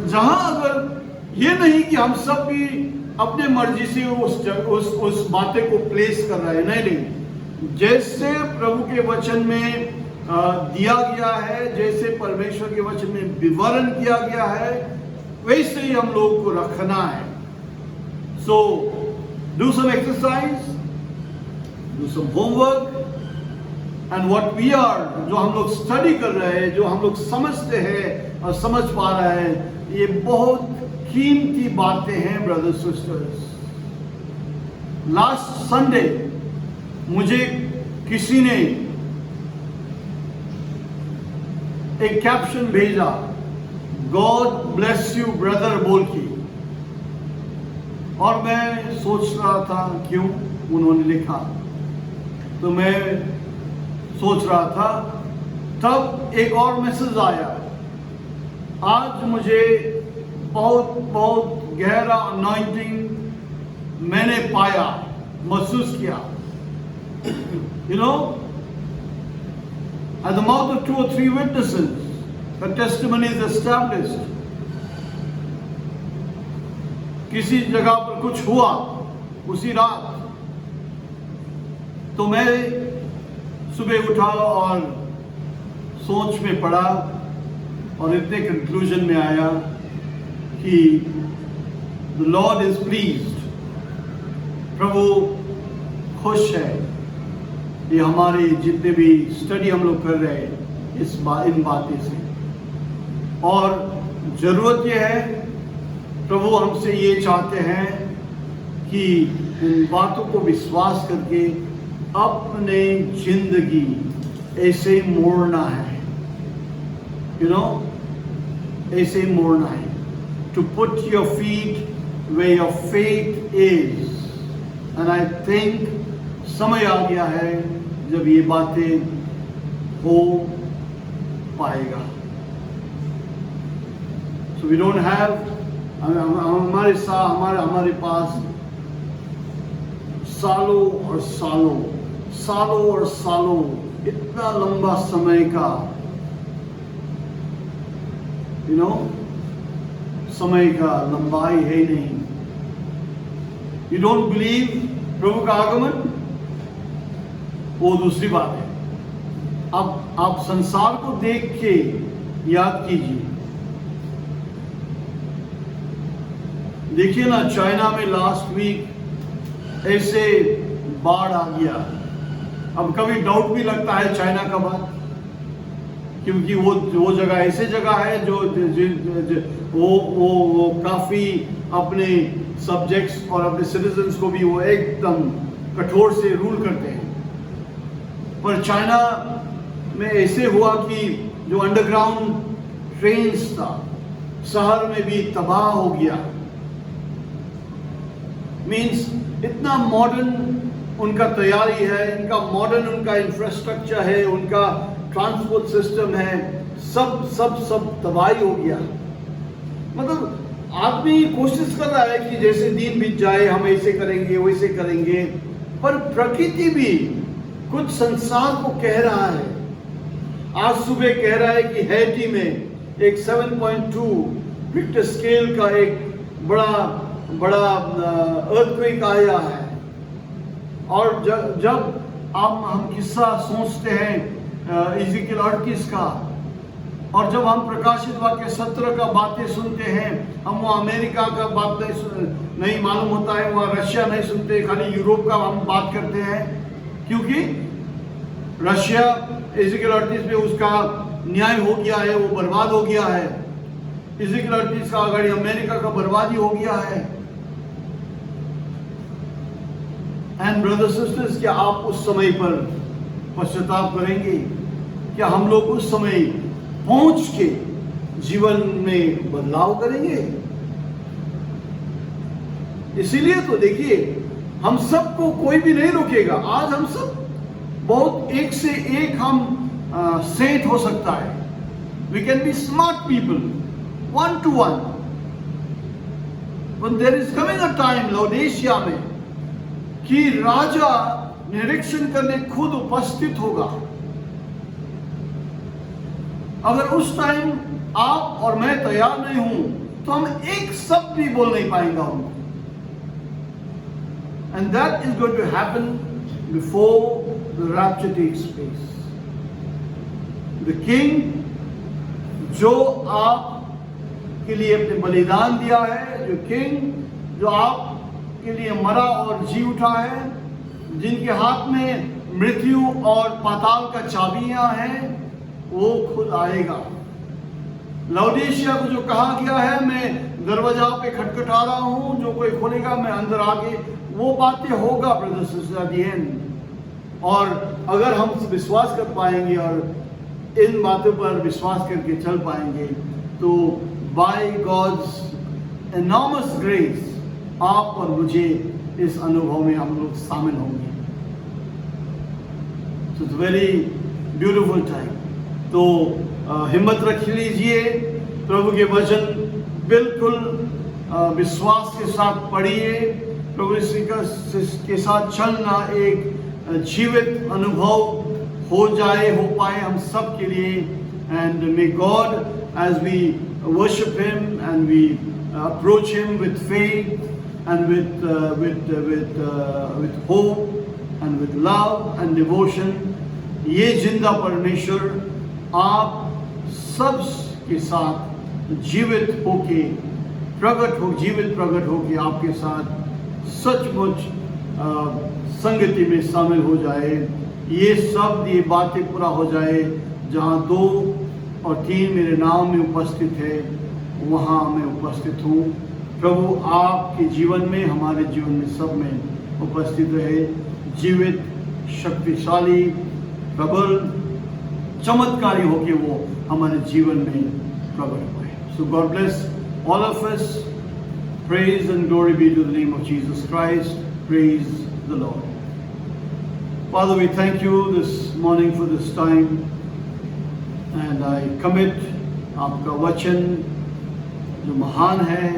[SPEAKER 1] जहां अगर ये नहीं कि हम सब भी अपने मर्जी से उस बातें को प्लेस कर रहे हैं, नहीं, जैसे प्रभु के वचन में दिया गया है, जैसे परमेश्वर के वचन में विवरण किया गया है, वैसे ही हम लोग को रखना है। So do some exercise, do some homework, and what we are, जो हम लोग स्टडी कर रहे हैं, जो हम लोग समझते हैं और समझ पा रहे हैं, ये बहुत कीमती बातें हैं ब्रदर्स सिस्टर्स। लास्ट संडे मुझे किसी ने एक कैप्शन भेजा, गॉड ब्लेस यू ब्रदर बोल की, और मैं सोच रहा था क्यों उन्होंने लिखा, तो मैं सोच रहा था, तब एक और मैसेज आया। आज मुझे बहुत बहुत गहरा अनॉइंटिंग मैंने पाया, महसूस किया। You know, at the mouth of 2 or 3 witnesses, the testimony is established. किसी जगह पर कुछ हुआ उसी रात, तो मैं सुबह उठा और सोच में पड़ा और इतने कंक्लूजन में आया कि the Lord is pleased, प्रभु खुश है। ये हमारे जितने भी स्टडी हम लोग कर रहे हैं इन बातें से, और जरूरत ये है, प्रभु हमसे ये चाहते हैं कि इन बातों को विश्वास करके अपने जिंदगी ऐसे मोड़ना है, यू नो, ऐसे मोड़ना है, to put your feet way your faith is. And I think समय आ गया है जब ये बातें हो पाएगा। सो वी डोंट हैव, हमारे पास सालों और सालों इतना लंबा समय का, यू नो, समय का लंबाई है नहीं। यू डोंट बिलीव प्रभु का आगमन, वो दूसरी बात है। अब आप संसार को देख के याद कीजिए, देखिए ना, चाइना में लास्ट वीक ऐसे बाढ़ आ गया। अब कभी डाउट भी लगता है चाइना का बात, क्योंकि वो जगह ऐसे जगह है जो वो काफी अपने सब्जेक्ट्स और अपने सिटीजन्स को भी वो एकदम कठोर से रूल करते हैं। पर चाइना में ऐसे हुआ कि जो अंडरग्राउंड ट्रेन्स था शहर में भी तबाह हो गया। मीन्स इतना मॉडर्न उनका तैयारी है, इनका मॉडर्न उनका इंफ्रास्ट्रक्चर है, उनका ट्रांसपोर्ट सिस्टम है, सब तबाही हो गया। मतलब आदमी कोशिश कर रहा है कि जैसे दिन बीत जाए हम ऐसे करेंगे वैसे करेंगे, पर प्रकृति भी कुछ संसार को कह रहा है। आज सुबह कह रहा है कि हैटी में एक 7.2 रिक्टर स्केल का एक बड़ा अर्थक्वेक आया है। और जब हम किस्सा सोचते हैं इज़ेकिएल 38 का, और जब हम प्रकाशित वाक्य 17 का बातें सुनते हैं, हम वो अमेरिका का बात नहीं मालूम होता है, वहाँ रशिया नहीं सुनते, खाली यूरोप का हम बात करते हैं, क्योंकि रशिया इज़ेकिएल 38 में उसका न्याय हो गया है, वो बर्बाद हो गया है। इज़ेकिएल 38 का आगे अमेरिका का बर्बादी हो गया है। एंड ब्रदर्स सिस्टर्स, क्या आप उस समय पर पश्चाताप करेंगे? क्या हम लोग उस समय पहुंच के जीवन में बदलाव करेंगे? इसीलिए तो देखिए, हम सबको कोई भी नहीं रोकेगा। आज हम सब बहुत एक से एक हम सेंट हो सकता है। We can be smart people, 1 to 1। But there is coming a time Laodicea में कि राजा निरीक्षण करने खुद उपस्थित होगा। अगर उस टाइम आप और मैं तैयार नहीं हूं तो हम एक शब्द भी बोल नहीं पाएंगे उनको। And that is going to happen before the rapture takes place. The king, जो आप के लिए अपने बलिदान दिया है, जो किंग जो आप के लिए मरा और जी उठा है, जिनके हाथ में मृत्यु और पाताल का चाबियां हैं, वो खुद आएगा। लौदीशिया को जो कहा गया है, मैं दरवाजा पे खटखटा रहा हूं, जो कोई खोलेगा मैं अंदर आके, वो बातें होगा ब्रदर्स एट द एंड। और अगर हम विश्वास कर पाएंगे और इन बातों पर विश्वास करके चल पाएंगे, तो बाय गॉड्स एनॉर्मस ग्रेस आप और मुझे इस अनुभव में हम लोग शामिल होंगे। So it's very beautiful time. तो हिम्मत रख लीजिए, प्रभु के वचन बिल्कुल विश्वास के साथ पढ़िए। प्रभु के साथ चलना एक जीवित अनुभव हो पाए हम सब के लिए। And may God as we worship him and we approach him with faith and with hope and with love and devotion, ये जिंदा परमेश्वर आप सब के साथ जीवित प्रकट होके आपके साथ सचमुच संगति में शामिल हो जाए। ये सब ये बातें पूरा हो जाए, जहाँ 2 और 3 मेरे नाम में उपस्थित है, वहाँ मैं उपस्थित हूँ। प्रभु आपके जीवन में, हमारे जीवन में, सब में उपस्थित रहे, जीवित, शक्तिशाली, प्रबल, चमत्कारी होके वो हमारे जीवन में प्रकट हुए। So God bless all of us. Praise and glory be to the name of Jesus Christ. Praise the Lord. Father, we thank you this morning for this time, and I commit आपका वचन जो महान है,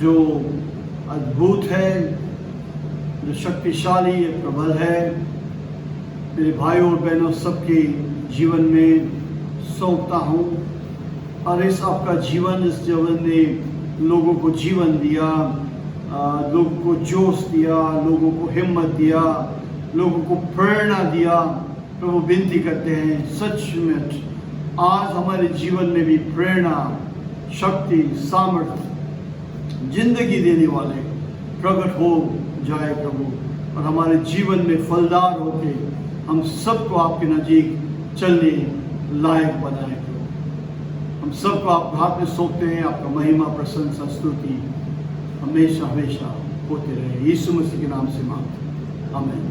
[SPEAKER 1] जो अद्भुत है, जो शक्तिशाली है, प्रबल है, मेरे भाइयों और बहनों सबके जीवन में सौंपता हूँ। और इस आपका जीवन, इस जीवन ने लोगों को जीवन दिया, लोगों को जोश दिया, लोगों को हिम्मत दिया, लोगों को प्रेरणा दिया। प्रभु विनती करते हैं सचमुच आज हमारे जीवन में भी प्रेरणा, शक्ति, सामर्थ्य, जिंदगी देने वाले प्रकट हो जाए प्रभु, और हमारे जीवन में फलदार होके हम सबको आपके नज़दीक चलने लायक बनाए प्रभु। हम सबको आप हाथ में सौंपते हैं। आपका महिमा, प्रशंसा, स्तुति हमेशा हमेशा होते रहे। यीशु मसीह के नाम से मांगते हैं, आमीन।